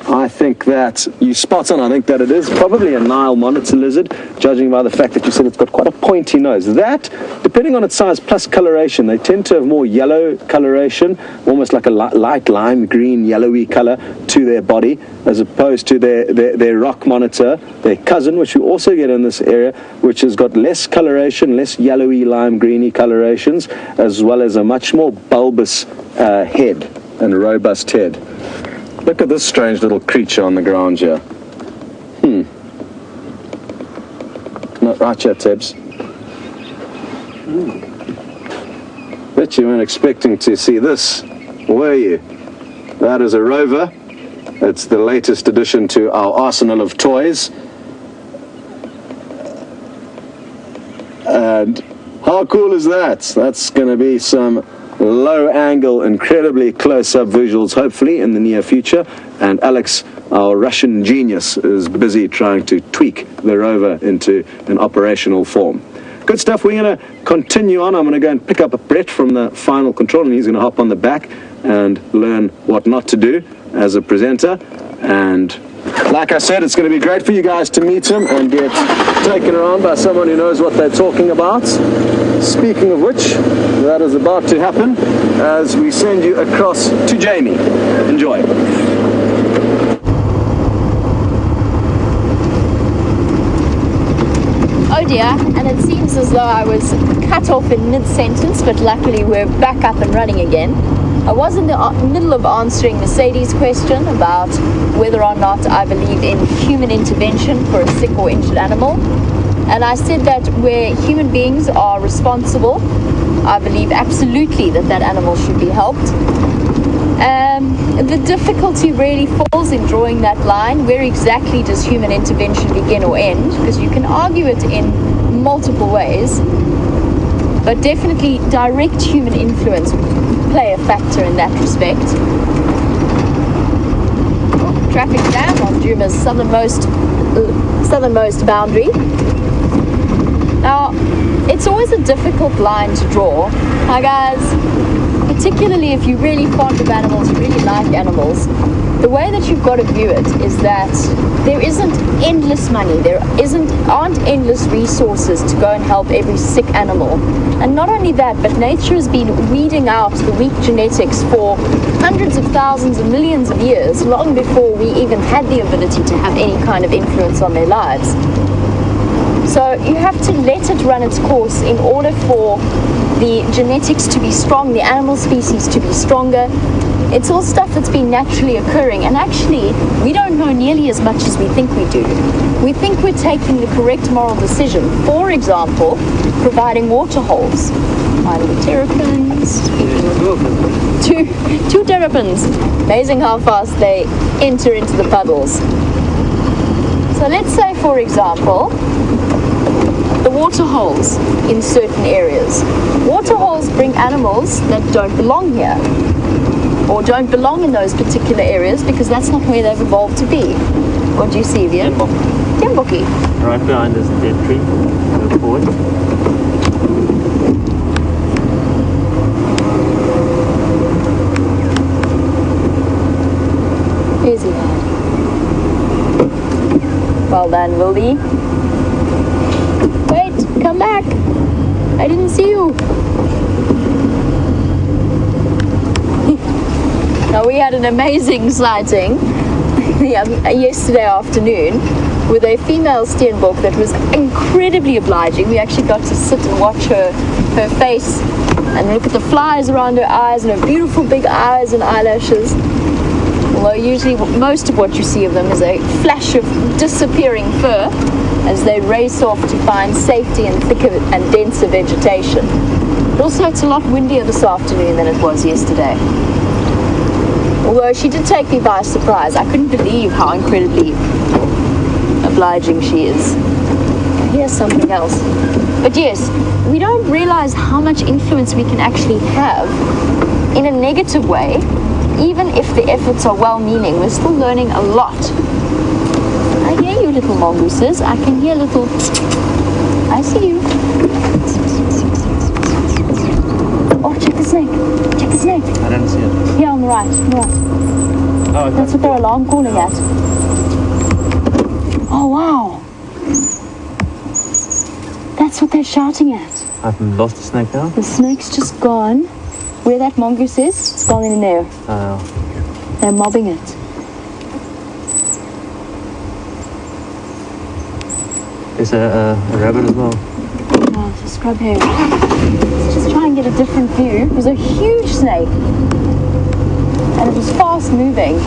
I think that you spot on. I think that it is probably a Nile monitor lizard, judging by the fact that you said it's got quite a pointy nose. That, depending on its size plus coloration, they tend to have more yellow coloration, almost like a light lime green, yellowy color to their body, as opposed to their rock monitor, their cousin, which we also get in this area, which has got less coloration, less yellowy, lime greeny colorations, as well as a much more bulbous head and robust head. Look at this strange little creature on the ground here. Not right here, Tibbs. Bet you weren't expecting to see this, were you? That is a rover. It's the latest addition to our arsenal of toys. And how cool is that? That's going to be some low angle, incredibly close-up visuals, hopefully, in the near future. And Alex, our Russian genius, is busy trying to tweak the rover into an operational form. Good stuff. We're going to continue on. I'm going to go and pick up Brett from the final control, and he's going to hop on the back and learn what not to do as a presenter. And like I said, it's going to be great for you guys to meet him and get taken around by someone who knows what they're talking about. Speaking of which, that is about to happen as we send you across to Jamie. Enjoy. Oh dear, and it seems as though I was cut off in mid-sentence, but luckily we're back up and running again. I was in the middle of answering Mercedes' question about whether or not I believe in human intervention for a sick or injured animal. And I said that where human beings are responsible, I believe absolutely that that animal should be helped. The difficulty really falls in drawing that line. Where exactly does human intervention begin or end? Because you can argue it in multiple ways, but definitely direct human influence play a factor in that respect. Traffic jam on Djuma's southernmost boundary. Now, it's always a difficult line to draw. Hi guys, particularly if you're really fond of animals, you really like animals, the way that you've got to view it is that there isn't endless money, aren't endless resources to go and help every sick animal. And not only that, but nature has been weeding out the weak genetics for hundreds of thousands and millions of years, long before we even had the ability to have any kind of influence on their lives. So you have to let it run its course in order for the genetics to be strong, the animal species to be stronger. It's all stuff that's been naturally occurring, and actually we don't know nearly as much as we think we do. We think we're taking the correct moral decision. For example, providing water holes. My little terrapins. Two terrapins. Amazing how fast they enter into the puddles. So let's say, for example, the water holes in certain areas. Water holes bring animals that don't belong here, or don't belong in those particular areas, because that's not where they've evolved to be. What do you see, Vian? Temboki. Right behind us, dead tree. Go forward. Here's he. Well done, Wildy. Wait, come back. I didn't see you. Now, we had an amazing sighting yesterday afternoon with a female steenbok that was incredibly obliging. We actually got to sit and watch her face and look at the flies around her eyes and her beautiful big eyes and eyelashes. Although usually most of what you see of them is a flash of disappearing fur as they race off to find safety in thicker and denser vegetation. But also, it's a lot windier this afternoon than it was yesterday. Although she did take me by surprise. I couldn't believe how incredibly obliging she is. Here's something else. But yes, we don't realize how much influence we can actually have in a negative way. Even if the efforts are well-meaning, we're still learning a lot. I hear you, little mongooses. I can hear little... I see you. Oh, check the snake. Check the snake. I don't see it. Here on the right. On the right. Oh, that's what their alarm calling at. Oh, wow. That's what they're shouting at. I've lost the snake now. The snake's just gone. Where that mongoose is, it's gone in there. Oh. They're mobbing it. There's a rabbit as well. Oh, it's a scrub hare. Let's just try and get a different view. It was a huge snake. And it was fast moving.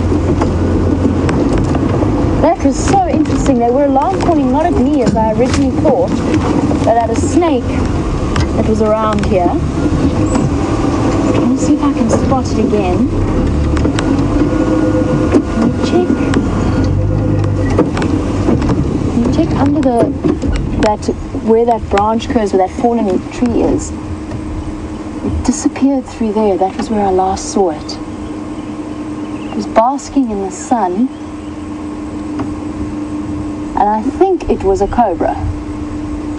That was so interesting. They were alarm calling not at me as I originally thought, but at a snake that was around here. Let me see if I can spot it again. Can you check under where that branch goes, where that fallen tree is? It disappeared through there. That was where I last saw it. It was basking in the sun, and I think it was a cobra,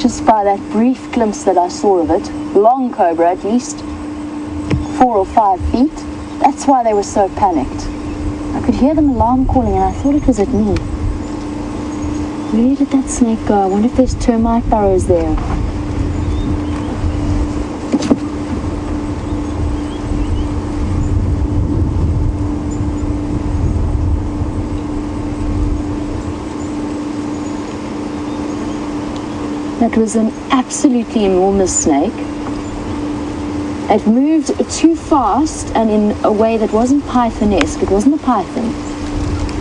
just by that brief glimpse that I saw of it. Long cobra, at least 4 or 5 feet. That's why they were so panicked. I could hear them alarm calling, and I thought it was at me. Where did that snake go? I wonder if there's termite burrows there. That was an absolutely enormous snake. It moved too fast and in a way that wasn't python-esque. It wasn't a python.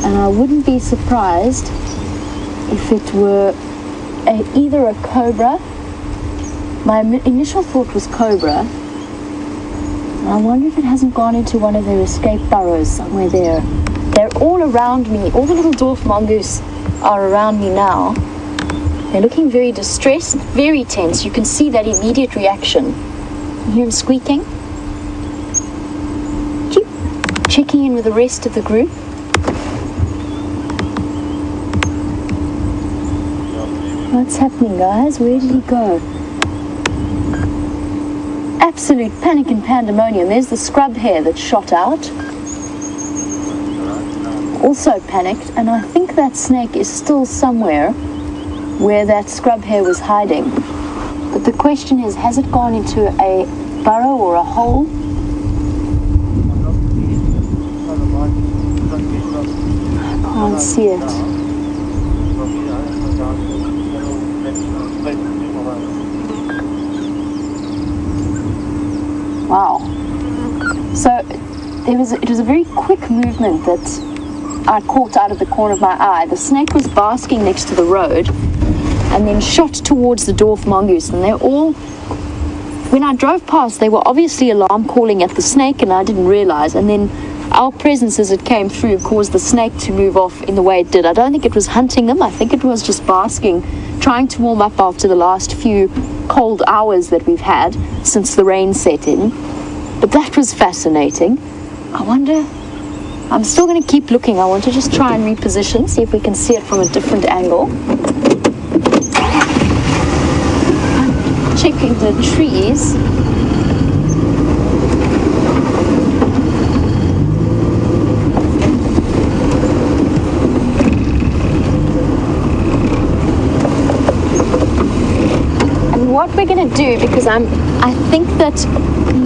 And I wouldn't be surprised if it were either a cobra. My initial thought was cobra. And I wonder if it hasn't gone into one of their escape burrows somewhere there. They're all around me. All the little dwarf mongoose are around me now. They're looking very distressed, very tense. You can see that immediate reaction. You hear him squeaking. Keep checking in with the rest of the group. What's happening, guys? Where did he go? absolute panic and pandemonium. There's the scrub hare that shot out. Also panicked, and I think that snake is still somewhere where that scrub hare was hiding. But the question is, has it gone into a burrow or a hole? I can't see it. Wow. So it was a very quick movement that I caught out of the corner of my eye. The snake was basking next to the road and then shot towards the dwarf mongoose, and when I drove past, they were obviously alarm calling at the snake, and I didn't realize, and then our presence as it came through caused the snake to move off in the way it did. I don't think it was hunting them. I think it was just basking, trying to warm up after the last few cold hours that we've had since the rain set in. But that was fascinating. I wonder, I'm still going to keep looking. I want to just try and reposition, see if we can see it from a different angle. I'm checking the trees. What we're going to do, because I think that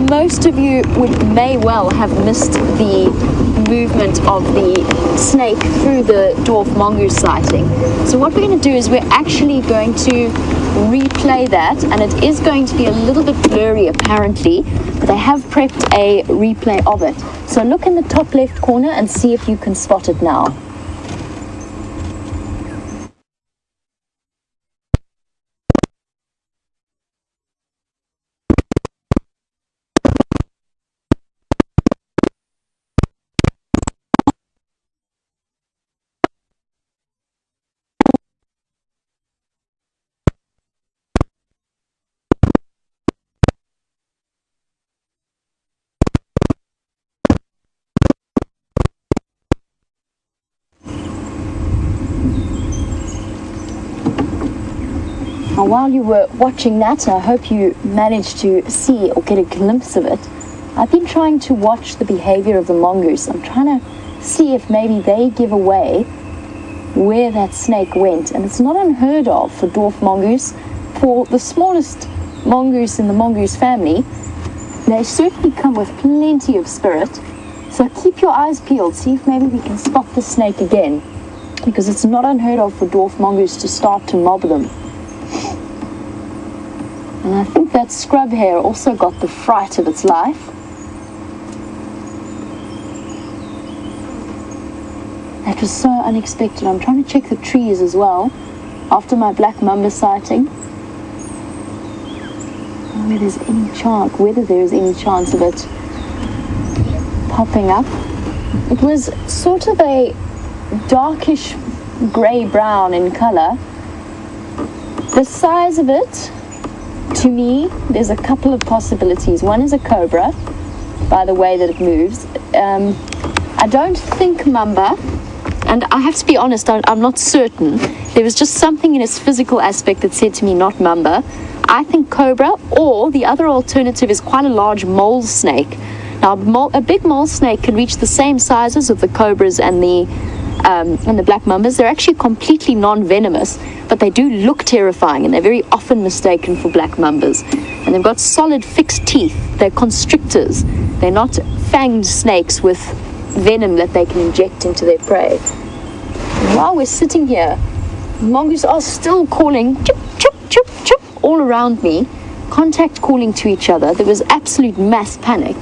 most of you may well have missed the movement of the snake through the dwarf mongoose sighting. So what we're going to do is we're actually going to replay that, and it is going to be a little bit blurry apparently, but they have prepped a replay of it. So look in the top left corner and see if you can spot it now. Now, while you were watching that, and I hope you managed to see or get a glimpse of it, I've been trying to watch the behavior of the mongoose. I'm trying to see if maybe they give away where that snake went. And it's not unheard of for dwarf mongoose. For the smallest mongoose in the mongoose family, they certainly come with plenty of spirit. So keep your eyes peeled, see if maybe we can spot the snake again, because it's not unheard of for dwarf mongoose to start to mob them. And I think that scrub hare also got the fright of its life. That was so unexpected. I'm trying to check the trees as well after my black mamba sighting. Whether there is any chance of it popping up. It was sort of a darkish grey-brown in color. The size of it, to me, there's a couple of possibilities. One is a cobra, by the way that it moves. I don't think mamba, and I have to be honest, I'm not certain. There was just something in its physical aspect that said to me not mamba. I think cobra, or the other alternative is quite a large mole snake. Now, a big mole snake can reach the same sizes of the cobras and the black mambas. They're actually completely non-venomous, but they do look terrifying, and they're very often mistaken for black mambas. And they've got solid fixed teeth. They're constrictors. They're not fanged snakes with venom that they can inject into their prey. And while we're sitting here, mongoose are still calling chip, chip, chip, chip all around me, contact calling to each other. There was absolute mass panic.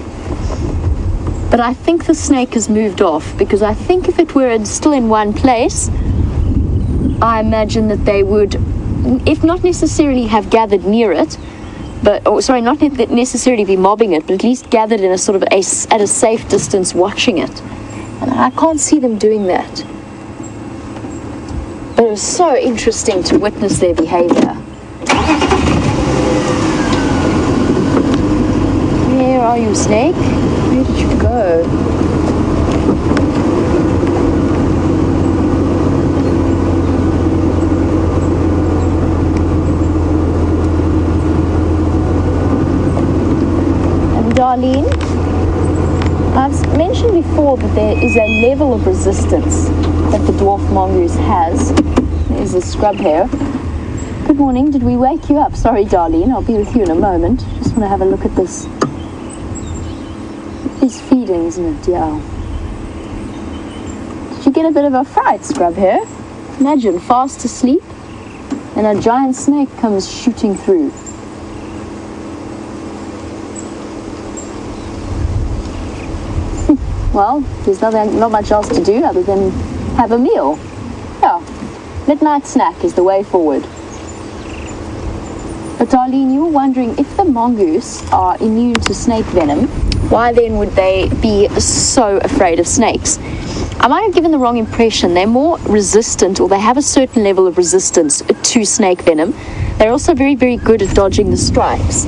But I think the snake has moved off, because I think if it were still in one place, I imagine that they would, if not necessarily have gathered near it, not necessarily be mobbing it, but at least gathered in a sort of at a safe distance watching it. And I can't see them doing that. But it was so interesting to witness their behavior. Where are you, snake? Where did you go? Darlene, I've mentioned before that there is a level of resistance that the dwarf mongoose has. There's a scrub here. Good morning. Did we wake you up? Sorry, Darlene. I'll be with you in a moment. Just want to have a look at this. He's feeding, isn't it? Yeah. Did you get a bit of a fright, scrub here? Imagine, fast asleep, and a giant snake comes shooting through. Well, there's not much else to do other than have a meal. Yeah, midnight snack is the way forward. But Darlene, you were wondering if the mongoose are immune to snake venom, why then would they be so afraid of snakes? I might have given the wrong impression. They're more resistant, or they have a certain level of resistance to snake venom. They're also very, very good at dodging the strikes.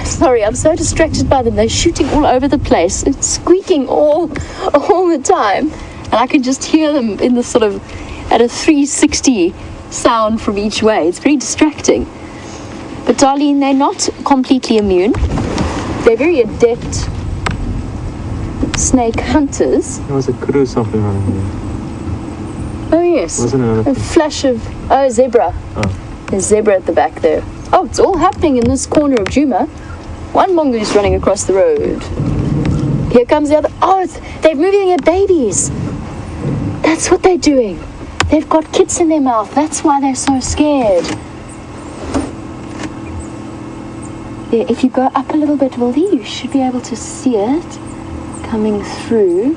Sorry, I'm so distracted by them. They're shooting all over the place. It's squeaking all the time. And I can just hear them in the sort of, at a 360 sound from each way. It's very distracting. But Darlene, they're not completely immune. They're very adept snake hunters. There was a kudu something running here. Oh yes. Wasn't it A flash of, zebra. Oh. There's zebra at the back there. Oh, it's all happening in this corner of Djuma. One mongoose running across the road. Here comes the other. Oh, they're moving their babies. That's what they're doing. They've got kids in their mouth. That's why they're so scared. There, if you go up a little bit, Wildy, you should be able to see it coming through.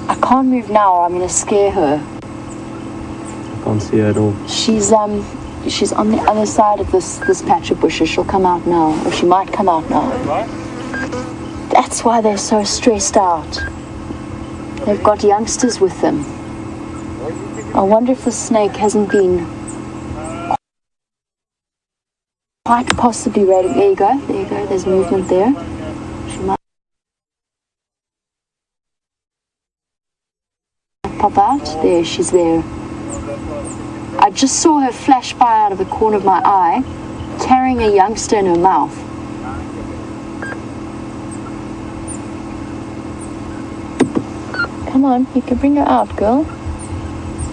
I can't move now or I'm going to scare her. I can't see her at all. She's on the other side of this patch of bushes. She'll come out now, or she might come out now. That's why they're so stressed out. They've got youngsters with them. I wonder if the snake hasn't been quite possibly ready. There you go. There's movement there. She might pop out. There, she's there. I just saw her flash by out of the corner of my eye, carrying a youngster in her mouth. Come on, you can bring her out, girl.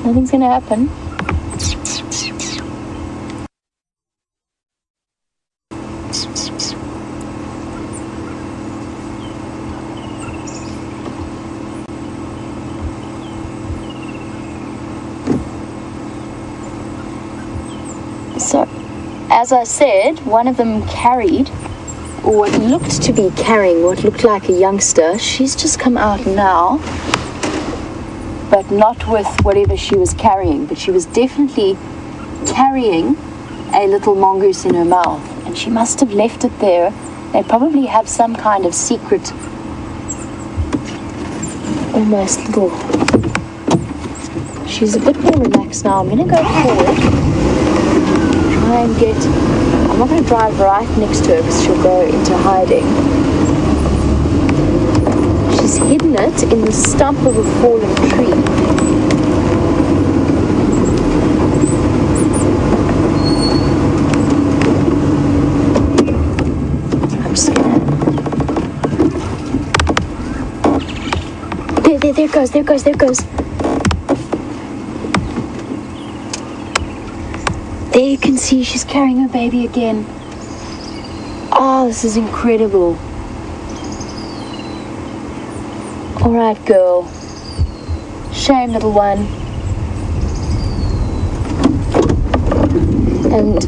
Nothing's gonna happen. So, as I said, one of them carried, or what looked to be carrying, what looked like a youngster. She's just come out now, but not with whatever she was carrying, but she was definitely carrying a little mongoose in her mouth, and she must have left it there. They probably have some kind of secret, almost little. She's a bit more relaxed now. I'm going to go forward. And I'm not going to drive right next to her because she'll go into hiding. She's hidden it in the stump of a fallen tree. I'm just gonna... There it goes. There you can see she's carrying her baby again. Oh, this is incredible. All right, girl. Shame, little one. And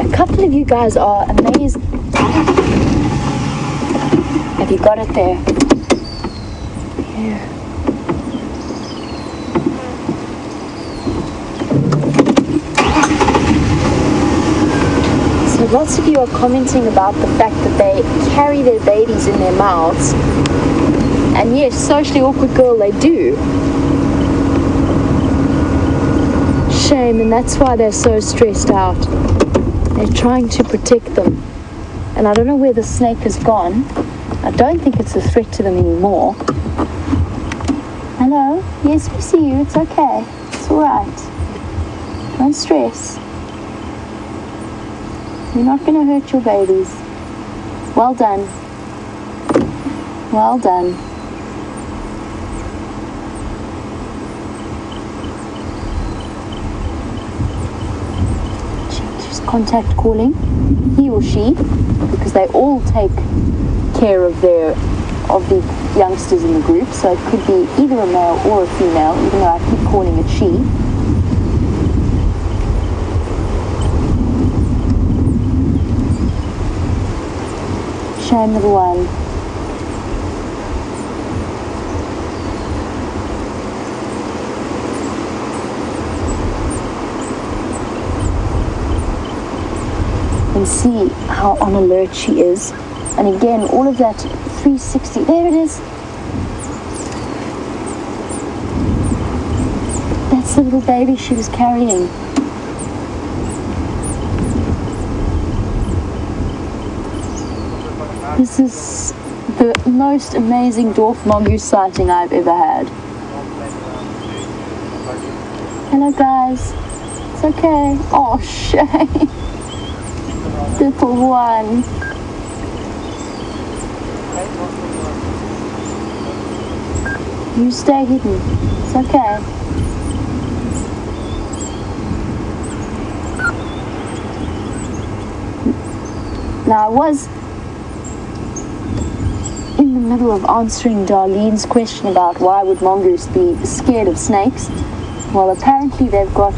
a couple of you guys are amazing. Have you got it there? Yeah. Lots of you are commenting about the fact that they carry their babies in their mouths. And yes, socially awkward girl, they do. Shame, and that's why they're so stressed out. They're trying to protect them. And I don't know where the snake has gone. I don't think it's a threat to them anymore. Hello? Yes, we see you. It's okay. It's alright. Don't stress. You're not going to hurt your babies. Well done. Well done. She's contact calling, he or she, because they all take care of the youngsters in the group, so it could be either a male or a female, even though I keep calling it she. Shame, little one. And see how on alert she is. And again, all of that 360, there it is. That's the little baby she was carrying. This is the most amazing dwarf mongoose sighting I've ever had. Hello guys. It's okay. Oh, shame. Little one. You stay hidden. It's okay. Now I was in the middle of answering Darlene's question about why would mongoose be scared of snakes. Well, apparently they've got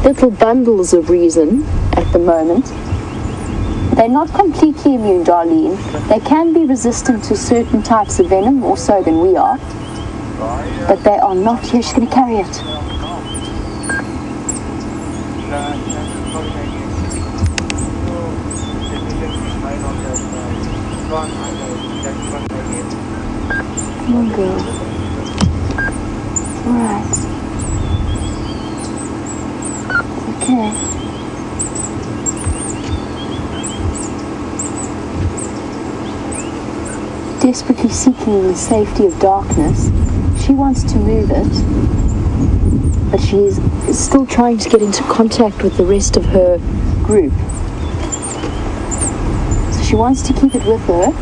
little bundles of reason at the moment. They're not completely immune, Darlene. They can be resistant to certain types of venom, more so than we are. But they are not. Here, she's going to carry it. Come on, girl. Alright. Okay. Desperately seeking the safety of darkness. She wants to move it, but she is still trying to get into contact with the rest of her group. So she wants to keep it with her,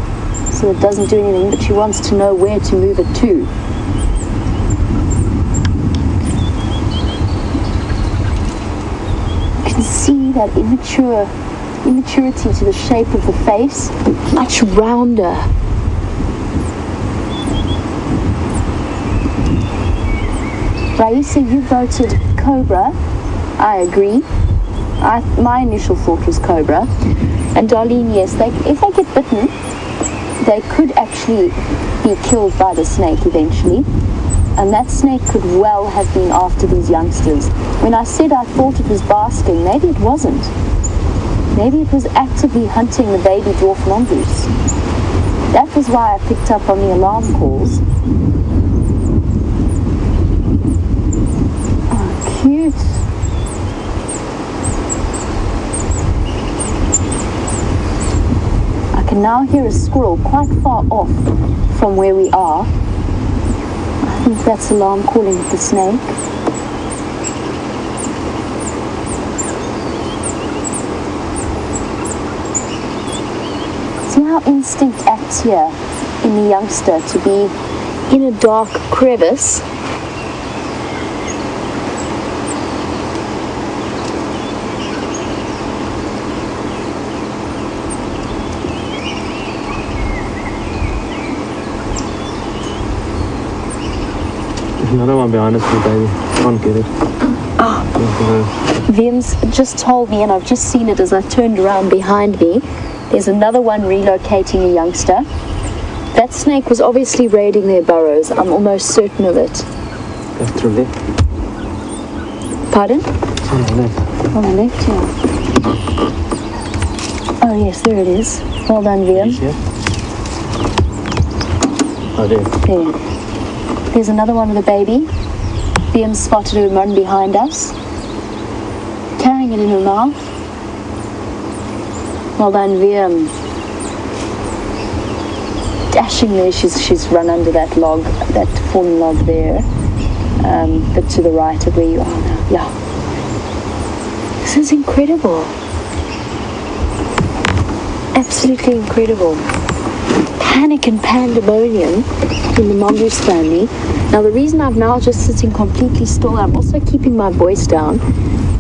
so it doesn't do anything, but she wants to know where to move it to. You can see that immaturity to the shape of the face, much rounder. Raisa, you voted Cobra. I agree. My initial thought was Cobra. And Darlene, yes, if they get bitten, they could actually be killed by the snake eventually. And that snake could well have been after these youngsters. When I said I thought it was basking, maybe it wasn't. Maybe it was actively hunting the baby dwarf mongoose. That was why I picked up on the alarm calls. Cute. I can now hear a squirrel quite far off from where we are. I think that's alarm calling the snake. See how instinct acts here in the youngster to be in a dark crevice. Another one behind us, baby. Can't get it. Vims just told me, and I've just seen it as I turned around behind me. There's another one relocating a youngster. That snake was obviously raiding their burrows. I'm almost certain of it. That's to the left. Pardon? On the left. On the left, yeah. Oh yes, there it is. Well done, Vim. Yeah. Oh, there. There. There's another one with a baby. Vim spotted her run behind us, carrying it in her mouth. Well done, Vim. Dashing there, she's run under that log, that fallen log there, but to the right of where you are now. Yeah. This is incredible. Absolutely incredible. Panic and pandemonium in the mongoose family. Now the reason I'm now just sitting completely still, I'm also keeping my voice down,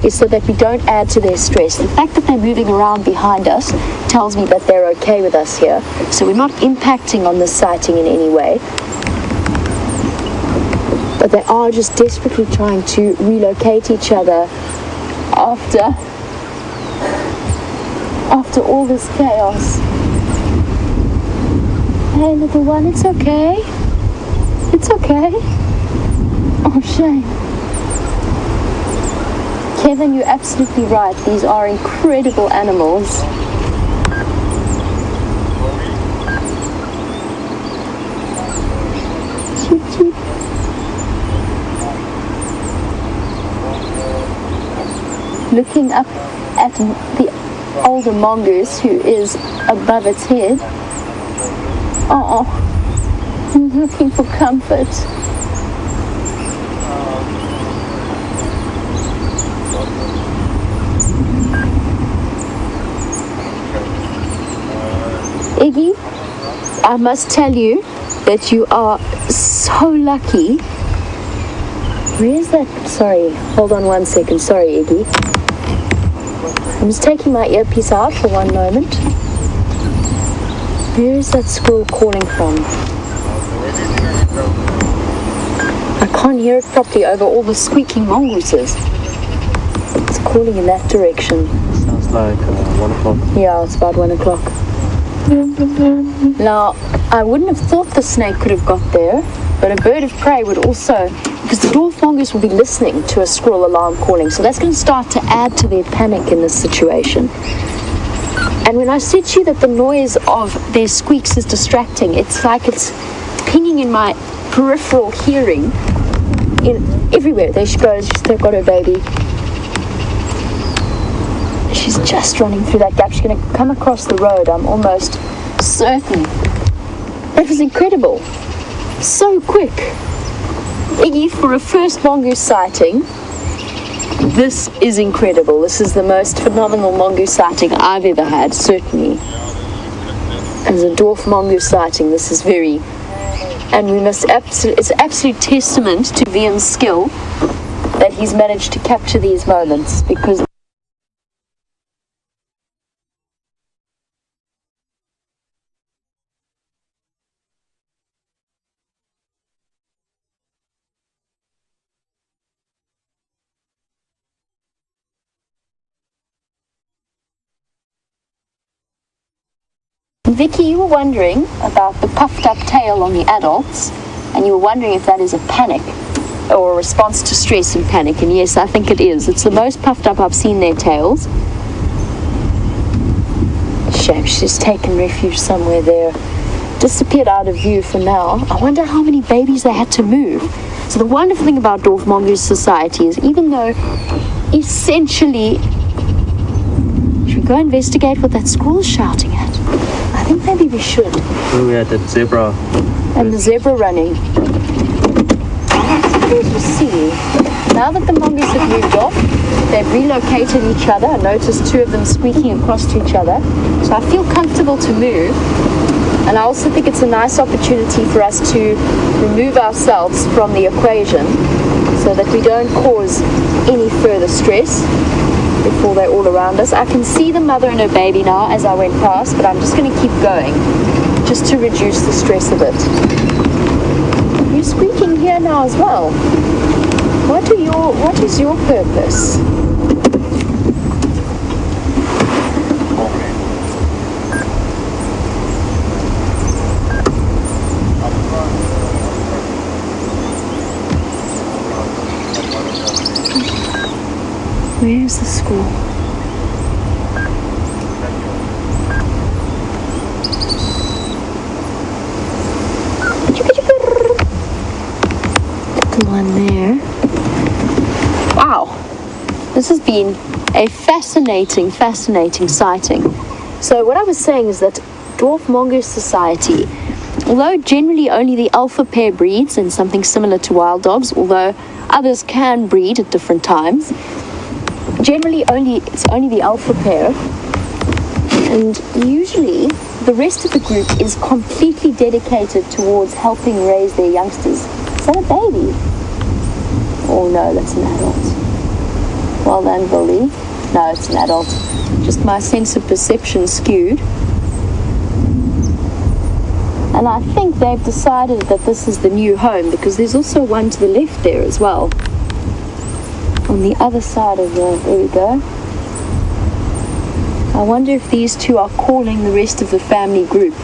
is so that we don't add to their stress. The fact that they're moving around behind us tells me that they're okay with us here. So we're not impacting on this sighting in any way. But they are just desperately trying to relocate each other after all this chaos. Hey, little one, it's okay. It's okay. Oh, shame. Kevin, you're absolutely right. These are incredible animals. Cheep, cheep. Looking up at the older mongoose who is above its head. Oh, I'm looking for comfort. Iggy, I must tell you that you are so lucky. Where is that? Sorry, hold on one second. Sorry, Iggy. I'm just taking my earpiece out for one moment. Where is that squirrel calling from? I can't hear it properly over all the squeaking mongooses. It's calling in that direction. Sounds like 1 o'clock. Yeah, it's about 1 o'clock. Now, I wouldn't have thought the snake could have got there, but a bird of prey would also, because the dwarf mongoose will be listening to a squirrel alarm calling, so that's going to start to add to their panic in this situation. And when I said to you that the noise of their squeaks is distracting, it's like it's pinging in my peripheral hearing in everywhere. There she goes, she's got her baby. She's just running through that gap. She's going to come across the road, I'm almost certain. That was incredible. So quick. Iggy, for a first mongoose sighting, this is incredible. This is the most phenomenal mongoose sighting I've ever had, certainly. As a dwarf mongoose sighting, this is very... And we must it's an absolute testament to Vian's skill that he's managed to capture these moments, because Vicky, you were wondering about the puffed up tail on the adults, and you were wondering if that is a panic or a response to stress and panic, and yes, I think it is. It's the most puffed up I've seen their tails. Shame, she's taken refuge somewhere there. Disappeared out of view for now. I wonder how many babies they had to move. So the wonderful thing about Dwarf Mongoose Society is, even though essentially... Should we go investigate what that squirrel's shouting at? I think maybe we should. Oh, we had that zebra. And the zebra running. As you see, now that the mongoose have moved off, they've relocated each other. I noticed two of them squeaking across to each other. So I feel comfortable to move. And I also think it's a nice opportunity for us to remove ourselves from the equation so that we don't cause any further stress before they're all around us. I can see the mother and her baby now as I went past, but I'm just going to keep going just to reduce the stress a bit. You're squeaking here now as well. What is your purpose? Where's the school? The one there. Wow. This has been a fascinating sighting. So what I was saying is that Dwarf Mongoose Society, although generally only the alpha pair breeds and something similar to wild dogs, although others can breed at different times, generally it's only the alpha pair, And usually the rest of the group is completely dedicated towards helping raise their youngsters. Is that a baby? Oh no, that's an adult. Well done, Billy. No, it's an adult. Just my sense of perception skewed. And I think they've decided that this is the new home, because there's also one to the left there as well. On the other side of the... there we go. I wonder if these two are calling the rest of the family group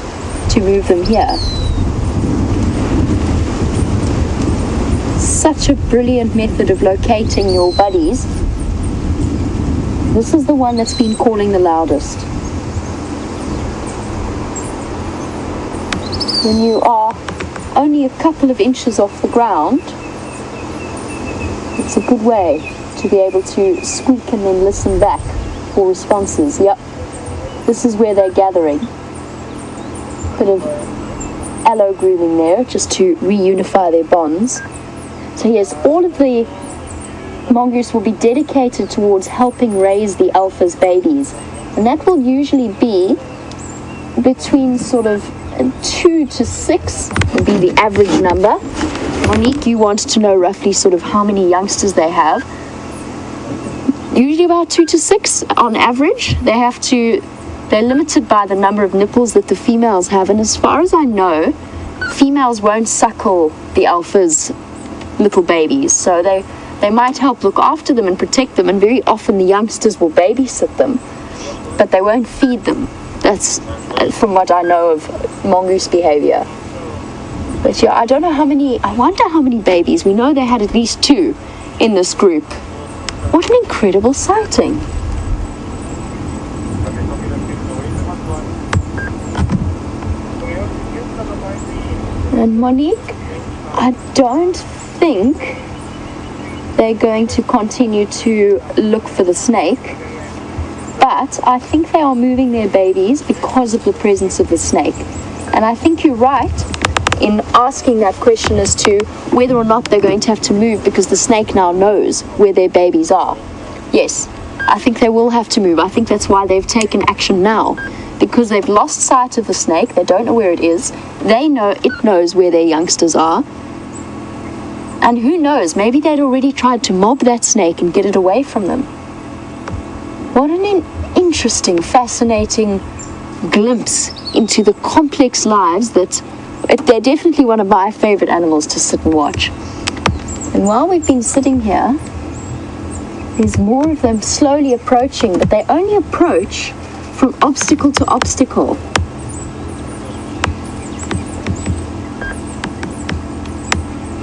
to move them here. Such a brilliant method of locating your buddies. This is the one that's been calling the loudest. When you are only a couple of inches off the ground, it's a good way to be able to squeak and then listen back for responses. Yep, this is where they're gathering. Bit of allo grooming there just to reunify their bonds. So yes, all of the mongoose will be dedicated towards helping raise the alpha's babies, and that will usually be between sort of 2 to 6 would be the average number. Monique, you want to know roughly sort of how many youngsters they have. Usually about 2 to 6 on average. They're limited by the number of nipples that the females have, and as far as I know, females won't suckle the alpha's little babies, so they might help look after them and protect them, and very often the youngsters will babysit them, but they won't feed them. That's from what I know of mongoose behavior. But yeah, I don't know how many, I wonder how many babies. We know they had at least 2 in this group. What an incredible sighting. And Monique, I don't think they're going to continue to look for the snake, but I think they are moving their babies because of the presence of the snake. And I think you're right in asking that question as to whether or not they're going to have to move because the snake now knows where their babies are. Yes, I think they will have to move. I think that's why they've taken action now, because they've lost sight of the snake. They don't know where it is. They know it knows where their youngsters are. And who knows, maybe they'd already tried to mob that snake and get it away from them. What an interesting, fascinating glimpse into the complex lives that they're definitely one of my favorite animals to sit and watch. And while we've been sitting here, there's more of them slowly approaching, but they only approach from obstacle to obstacle.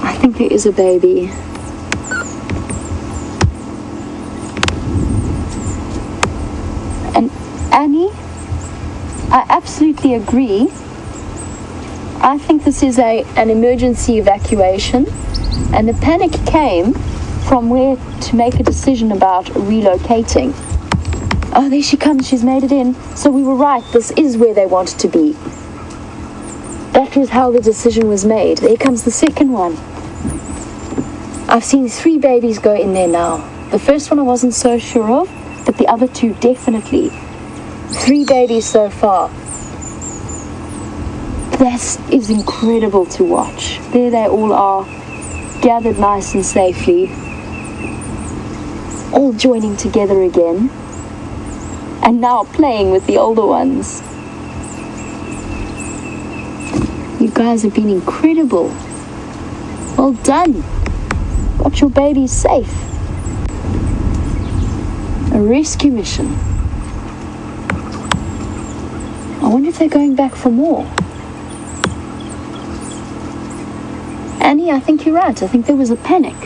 I think there is a baby. And Annie, I absolutely agree. I think this is an emergency evacuation, and the panic came from where to make a decision about relocating. Oh, there she comes, she's made it in. So we were right, this is where they wanted to be. That was how the decision was made. There comes the second one. I've seen 3 babies go in there now. The first one I wasn't so sure of, but the other 2 definitely. 3 babies so far. This is incredible to watch. There they all are, gathered nice and safely, all joining together again, and now playing with the older ones. You guys have been incredible. Well done. Got your babies safe. A rescue mission. I wonder if they're going back for more. Annie, I think you're right. I think there was a panic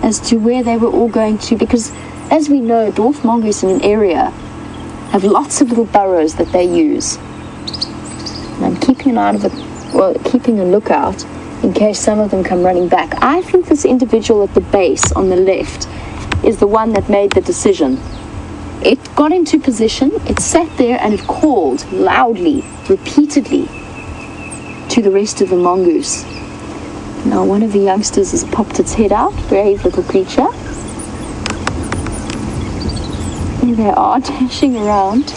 as to where they were all going to, because as we know, dwarf mongoose in an area have lots of little burrows that they use. And I'm keeping keeping a lookout in case some of them come running back. I think this individual at the base on the left is the one that made the decision. It got into position, it sat there, and it called loudly, repeatedly to the rest of the mongoose. Now one of the youngsters has popped its head out, brave little creature. There they are, dashing around.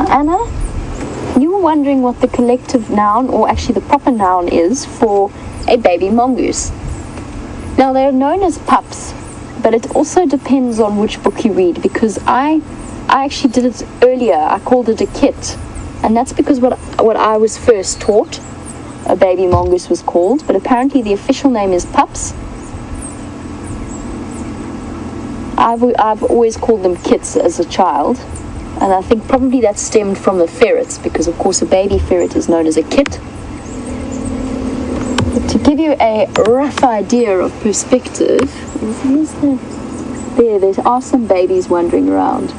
Now, Anna, you were wondering what the collective noun, or actually the proper noun is for a baby mongoose. Now, they're known as pups, but it also depends on which book you read, because I actually did it earlier. I called it a kit, and that's because what I was first taught a baby mongoose was called, but apparently the official name is pups. I've always called them kits as a child, and I think probably that stemmed from the ferrets, because of course a baby ferret is known as a kit. But to give you a rough idea of perspective, there are some babies wandering around.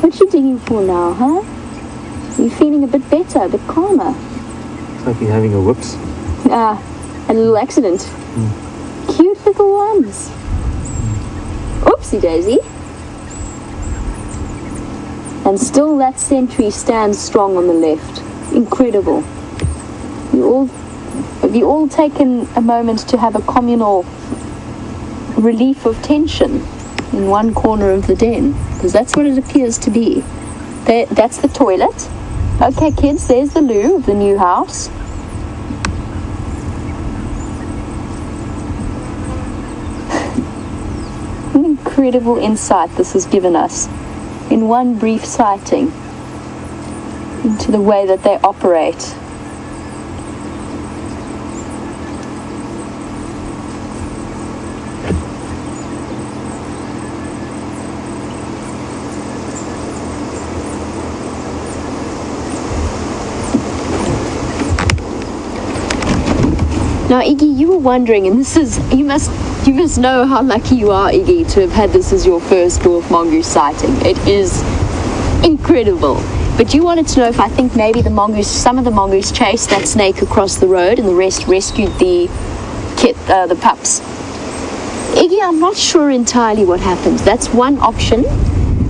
What you digging for now, huh? Are you feeling a bit better, a bit calmer? It's like you're having a whoops. A little accident. Cute little ones. Oopsie daisy. And still that sentry stands strong on the left. Incredible. Have you all taken a moment to have a communal relief of tension in one corner of the den? Because that's what it appears to be. That's the toilet. Okay, kids, there's the loo of the new house. An incredible insight this has given us in one brief sighting into the way that they operate. Now, Iggy, you were wondering, and this is, you must know how lucky you are, Iggy, to have had this as your first dwarf mongoose sighting. It is incredible. But you wanted to know if I think maybe some of the mongoose chased that snake across the road and the rest rescued the pups. Iggy, I'm not sure entirely what happened. That's one option.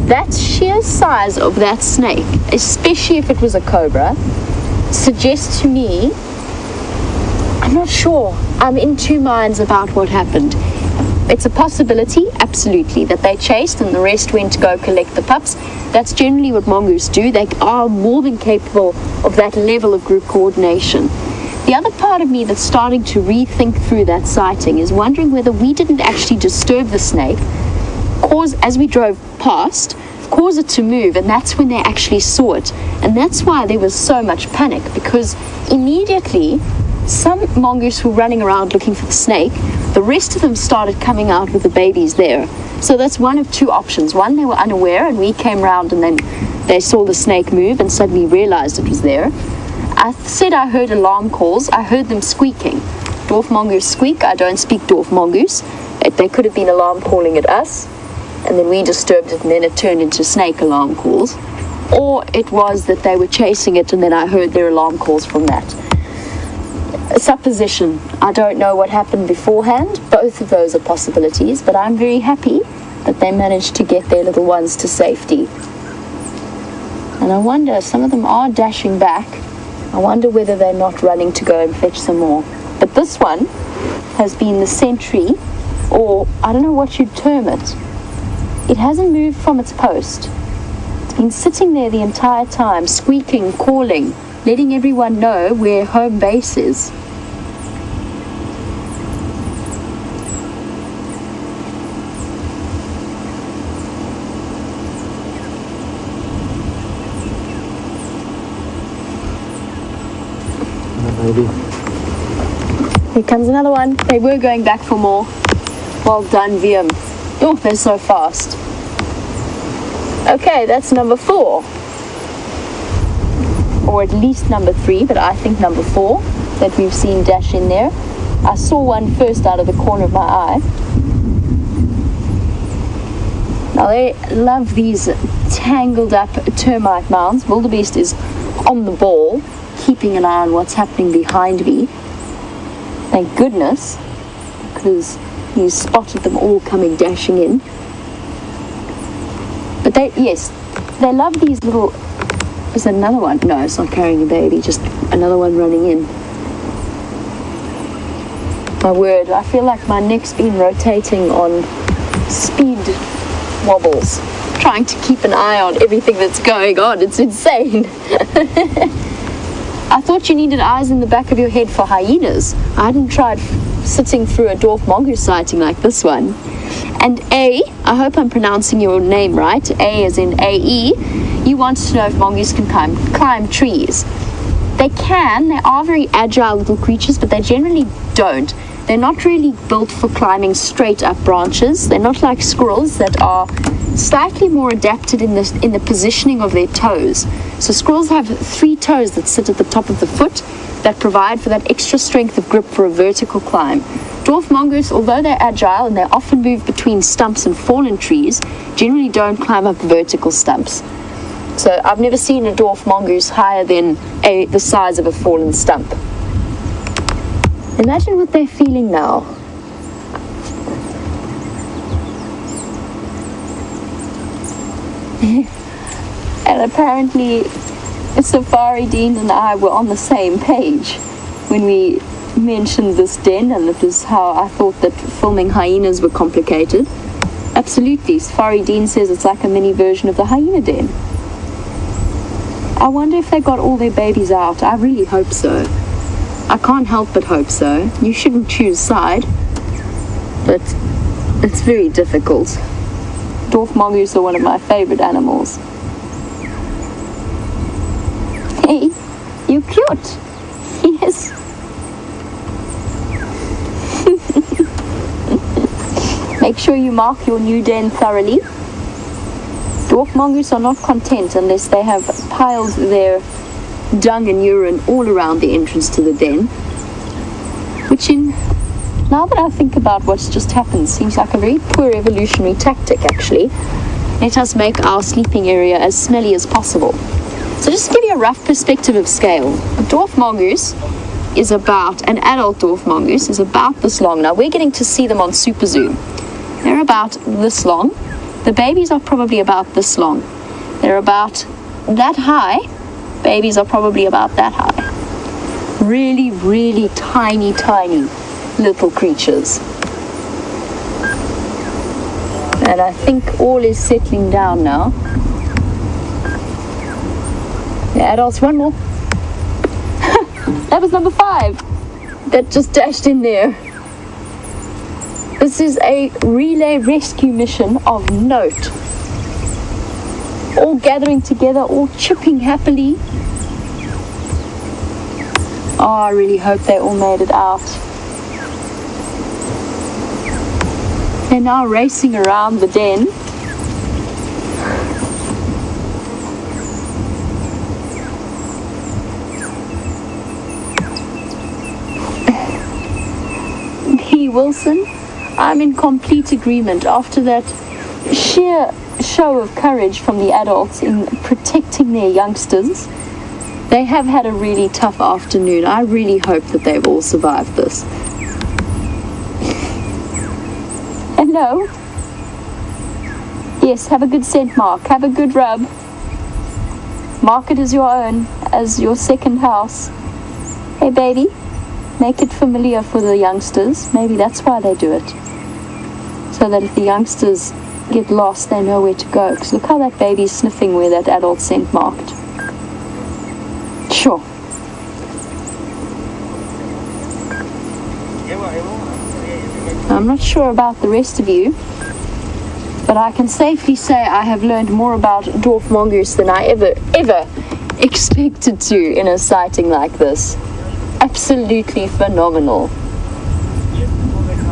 That sheer size of that snake, especially if it was a cobra, suggests to me, I'm not sure. I'm in two minds about what happened. It's a possibility, absolutely, that they chased and the rest went to go collect the pups. That's generally what mongoose do. They are more than capable of that level of group coordination. The other part of me that's starting to rethink through that sighting is wondering whether we didn't actually disturb the snake, as we drove past, cause it to move, and that's when they actually saw it. And that's why there was so much panic, because immediately some mongoose were running around looking for the snake. The rest of them started coming out with the babies there. So that's one of two options. One, they were unaware and we came round and then they saw the snake move and suddenly realized it was there. I said I heard alarm calls. I heard them squeaking. Dwarf mongoose squeak. I don't speak dwarf mongoose. They could have been alarm calling at us, and then we disturbed it and then it turned into snake alarm calls. Or it was that they were chasing it and then I heard their alarm calls from that. A supposition. I don't know what happened beforehand. Both of those are possibilities, but I'm very happy that they managed to get their little ones to safety. And I wonder, some of them are dashing back. I wonder whether they're not running to go and fetch some more. But this one has been the sentry, or I don't know what you'd term it. It hasn't moved from its post. It's been sitting there the entire time, squeaking, calling, letting everyone know where home base is. Maybe. Here comes another one. They were going back for more. Well done, VM. Oh, they're so fast. Okay, that's number 4. Or at least number 3, but I think number 4 that we've seen dash in there. I saw one first out of the corner of my eye. Now they love these tangled up termite mounds. Wildebeest is on the ball, keeping an eye on what's happening behind me. Thank goodness, because he's spotted them all coming dashing in. But they love these little. Is that another one? No, it's not carrying a baby, just another one running in. My word, I feel like my neck's been rotating on speed wobbles. trying to keep an eye on everything that's going on. It's insane. I thought you needed eyes in the back of your head for hyenas. I hadn't tried sitting through a dwarf mongoose sighting like this one. And A, I hope I'm pronouncing your name right, A as in A-E, you wanted to know if mongoose can climb trees. They can. They are very agile little creatures, but they generally don't. They're not really built for climbing straight up branches. They're not like squirrels that are slightly more adapted in the positioning of their toes. So squirrels have 3 toes that sit at the top of the foot that provide for that extra strength of grip for a vertical climb. Dwarf mongoose, although they're agile and they often move between stumps and fallen trees, generally don't climb up vertical stumps. So I've never seen a dwarf mongoose higher than the size of a fallen stump. Imagine what they're feeling now. And apparently Safari Dean and I were on the same page when we mentioned this den, and it was how I thought that filming hyenas were complicated. Absolutely, Safari Dean says it's like a mini version of the hyena den. I wonder if they got all their babies out. I really hope so. I can't help but hope so. You shouldn't choose side, but it's very difficult. Dwarf mongoose are one of my favorite animals. Hey, you're cute. Yes. Make sure you mark your new den thoroughly. Dwarf mongoose are not content unless they have piled their dung and urine all around the entrance to the den, which now that I think about what's just happened, seems like a very poor evolutionary tactic actually. Let us make our sleeping area as smelly as possible. So just to give you a rough perspective of scale, a dwarf mongoose is about, an adult dwarf mongoose is about this long. Now we're getting to see them on super zoom. They're about this long. The babies are probably about this long. They're about that high. Babies are probably about that high. Really, really tiny, tiny little creatures. And I think all is settling down now. The adults, one more. That was number 5. That just dashed in there. This is a relay rescue mission of note. All gathering together, all chipping happily. Oh, I really hope they all made it out. They're now racing around the den. B. Wilson, I'm in complete agreement. After that sheer show of courage from the adults in protecting their youngsters, they have had a really tough afternoon. I really hope that they've all survived this. Hello? Yes, have a good scent mark. Have a good rub. Mark it as your own, as your second house. Hey baby, make it familiar for the youngsters. Maybe that's why they do it. So that if the youngsters get lost, they know where to go. Because look how that baby's sniffing where that adult scent marked. Sure. I'm not sure about the rest of you, but I can safely say I have learned more about dwarf mongoose than I ever expected to in a sighting like this. Absolutely phenomenal.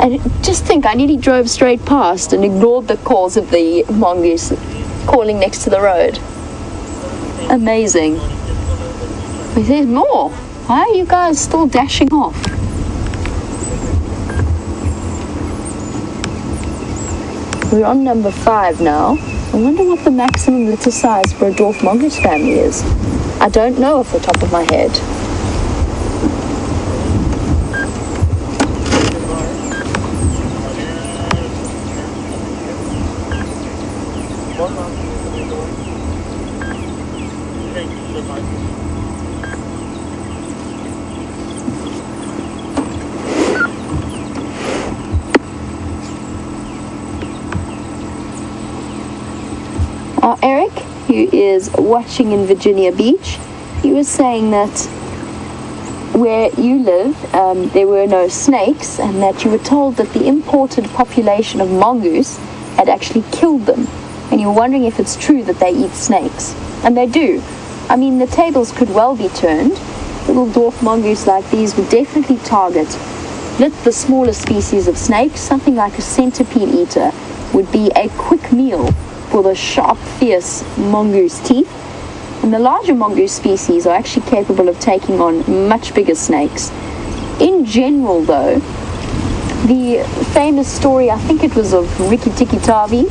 And just think, I nearly drove straight past and ignored the calls of the mongoose calling next to the road. Amazing. But there's more. Why are you guys still dashing off? We're on number 5 now. I wonder what the maximum litter size for a dwarf mongoose family is. I don't know off the top of my head. Eric, who is watching in Virginia Beach, he was saying that where you live, there were no snakes, and that you were told that the imported population of mongoose had actually killed them. And you're wondering if it's true that they eat snakes. And they do. I mean, the tables could well be turned. Little dwarf mongoose like these would definitely target the smaller species of snake. Something like a centipede eater would be a quick meal for the sharp, fierce mongoose teeth. And the larger mongoose species are actually capable of taking on much bigger snakes. In general, though, the famous story, I think it was of Rikki-Tikki-Tavi,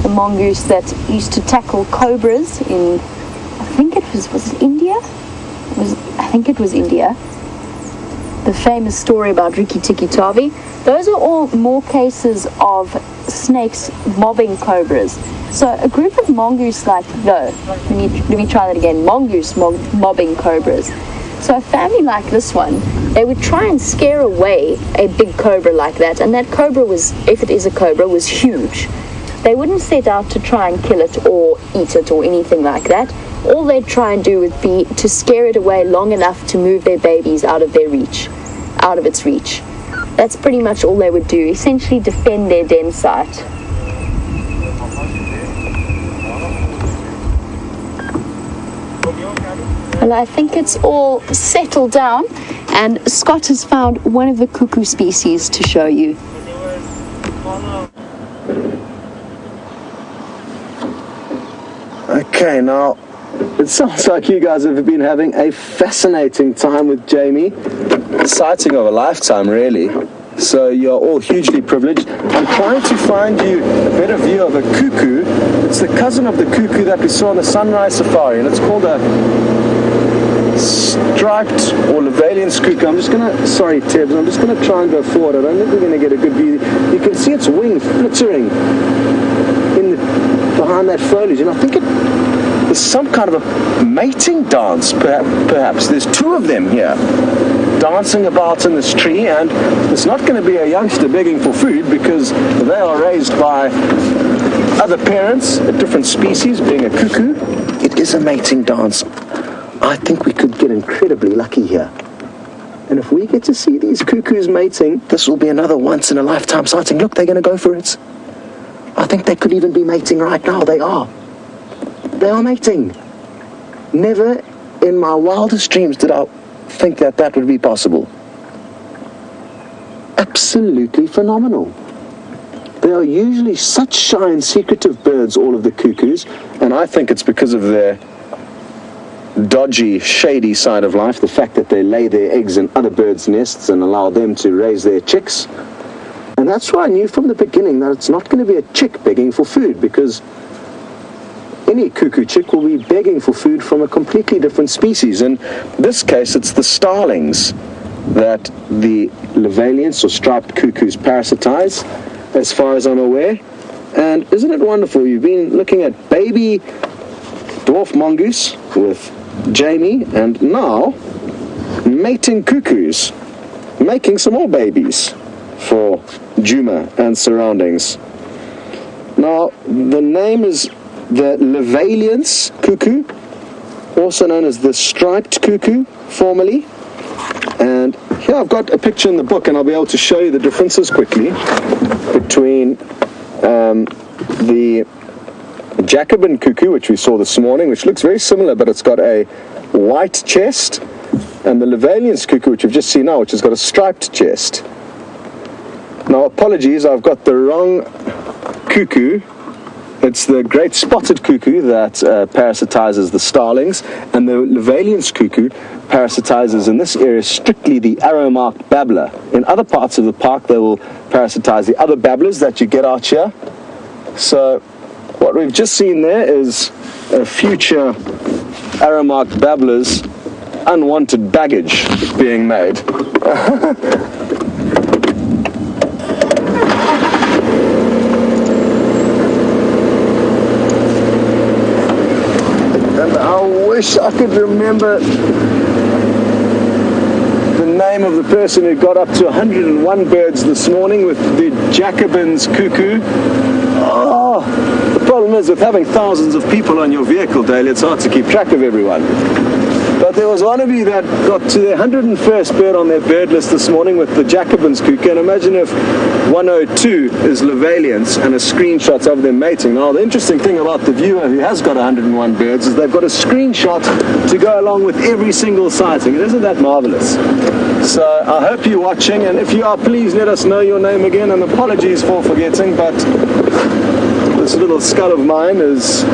the mongoose that used to tackle cobras in, I think it was it India? I think it was India. The famous story about Rikki-Tikki-Tavi. Those are all more cases of snakes mobbing cobras. So a group of mongoose let me try that again. Mongoose mobbing cobras. So a family like this one, they would try and scare away a big cobra like that, and that cobra was, if it is a cobra, was huge. They wouldn't set out to try and kill it or eat it or anything like that. All they'd try and do would be to scare it away long enough to move their babies out of its reach. That's pretty much all they would do, essentially defend their den site. Well, I think it's all settled down, and Scott has found one of the cuckoo species to show you. Okay, now, it sounds like you guys have been having a fascinating time with Jamie. Sighting of a lifetime, really. So you're all hugely privileged. I'm trying to find you a better view of a cuckoo. It's the cousin of the cuckoo that we saw on the sunrise safari, and it's called a striped or Lavalian cuckoo. I'm just gonna, sorry Tibbs, I'm just gonna try and go forward. I don't think we're gonna get a good view. You can see its wing flittering behind that foliage, and I think there's some kind of a mating dance, perhaps. There's two of them here, dancing about in this tree, and it's not going to be a youngster begging for food because they are raised by other parents, a different species, being a cuckoo. It is a mating dance. I think we could get incredibly lucky here. And if we get to see these cuckoos mating, this will be another once-in-a-lifetime sighting. Look, they're going to go for it. I think they could even be mating right now. They are. They are mating. Never in my wildest dreams did I think that that would be possible. Absolutely phenomenal. They are usually such shy and secretive birds, all of the cuckoos, and I think it's because of their dodgy, shady side of life, the fact that they lay their eggs in other birds' nests and allow them to raise their chicks. And that's why I knew from the beginning that it's not going to be a chick begging for food, because any cuckoo chick will be begging for food from a completely different species. In this case, it's the starlings that the Lavalians or striped cuckoos parasitize, as far as I'm aware. And isn't it wonderful? You've been looking at baby dwarf mongoose with Jamie, and now mating cuckoos, making some more babies for Djuma and surroundings. Now, the name is the Lavalians cuckoo, also known as the striped cuckoo, formerly. And here I've got a picture in the book, and I'll be able to show you the differences quickly between the Jacobin cuckoo, which we saw this morning, which looks very similar, but it's got a white chest, and the Lavalians cuckoo, which we've just seen now, which has got a striped chest. Now, apologies, I've got the wrong cuckoo. It's the great spotted cuckoo that parasitizes the starlings, and the Lavalians cuckoo parasitizes in this area strictly the arrow-marked babbler. In other parts of the park, they will parasitize the other babblers that you get out here. So what we've just seen there is a future arrow-marked babbler's unwanted baggage being made. And I wish I could remember the name of the person who got up to 101 birds this morning with the Jacobin's cuckoo. The problem is with having thousands of people on your vehicle daily, it's hard to keep track of everyone. But there was one of you that got to their 101st bird on their bird list this morning with the Jacobin's cuckoo. And imagine if 102 is Levalians and a screenshot of them mating. Now, the interesting thing about the viewer who has got 101 birds is they've got a screenshot to go along with every single sighting. And isn't that marvelous? So I hope you're watching, and if you are, please let us know your name again, and apologies for forgetting, but this little skull of mine is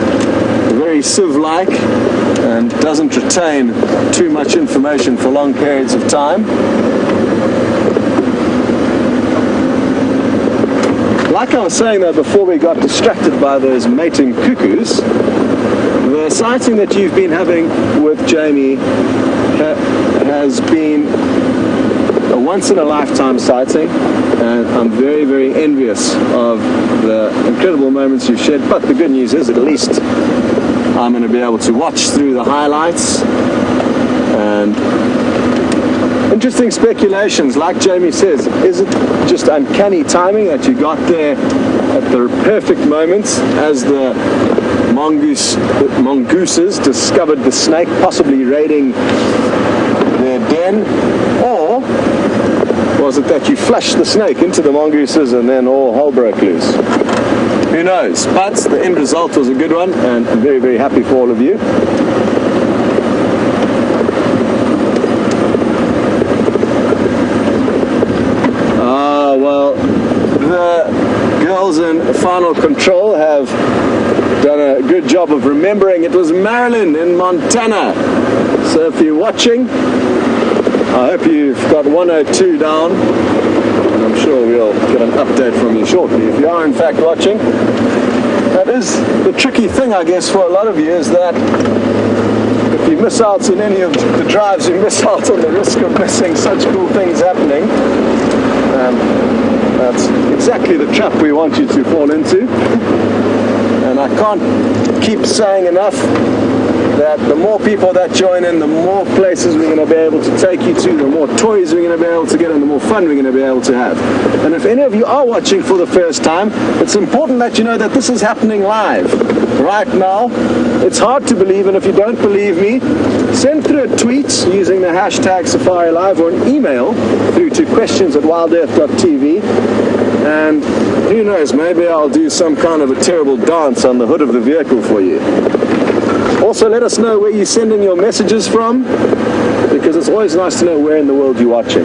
very sieve-like and doesn't retain too much information for long periods of time. Like I was saying though before we got distracted by those mating cuckoos, the sighting that you've been having with Jamie has been a once-in-a-lifetime sighting, and I'm very, very envious of the incredible moments you've shared. But the good news is at least I'm going to be able to watch through the highlights and interesting speculations. Like Jamie says, is it just uncanny timing that you got there at the perfect moments as the mongooses discovered the snake possibly raiding their den, or was it that you flushed the snake into the mongooses and then all hell broke loose? Who knows? But the end result was a good one, and I'm very, very happy for all of you. Well, the girls in Final Control have done a good job of remembering it was Marilyn in Montana. So if you're watching, I hope you've got 102 down, and I'm sure we'll get an update from you shortly. If you are in fact watching, that is the tricky thing, I guess, for a lot of you, is that if you miss out on any of the drives, you miss out on the risk of missing such cool things happening. That's exactly the trap we want you to fall into. And I can't keep saying enough that the more people that join in, the more places we're going to be able to take you to, the more toys we're going to be able to get, and the more fun we're going to be able to have. And if any of you are watching for the first time, it's important that you know that this is happening live right now. It's hard to believe, and if you don't believe me, send through a tweet using the hashtag Safari Live, or an email through to questions@WildEarth.tv. And who knows, maybe I'll do some kind of a terrible dance on the hood of the vehicle for you. Also, let us know where you're sending your messages from, because it's always nice to know where in the world you're watching.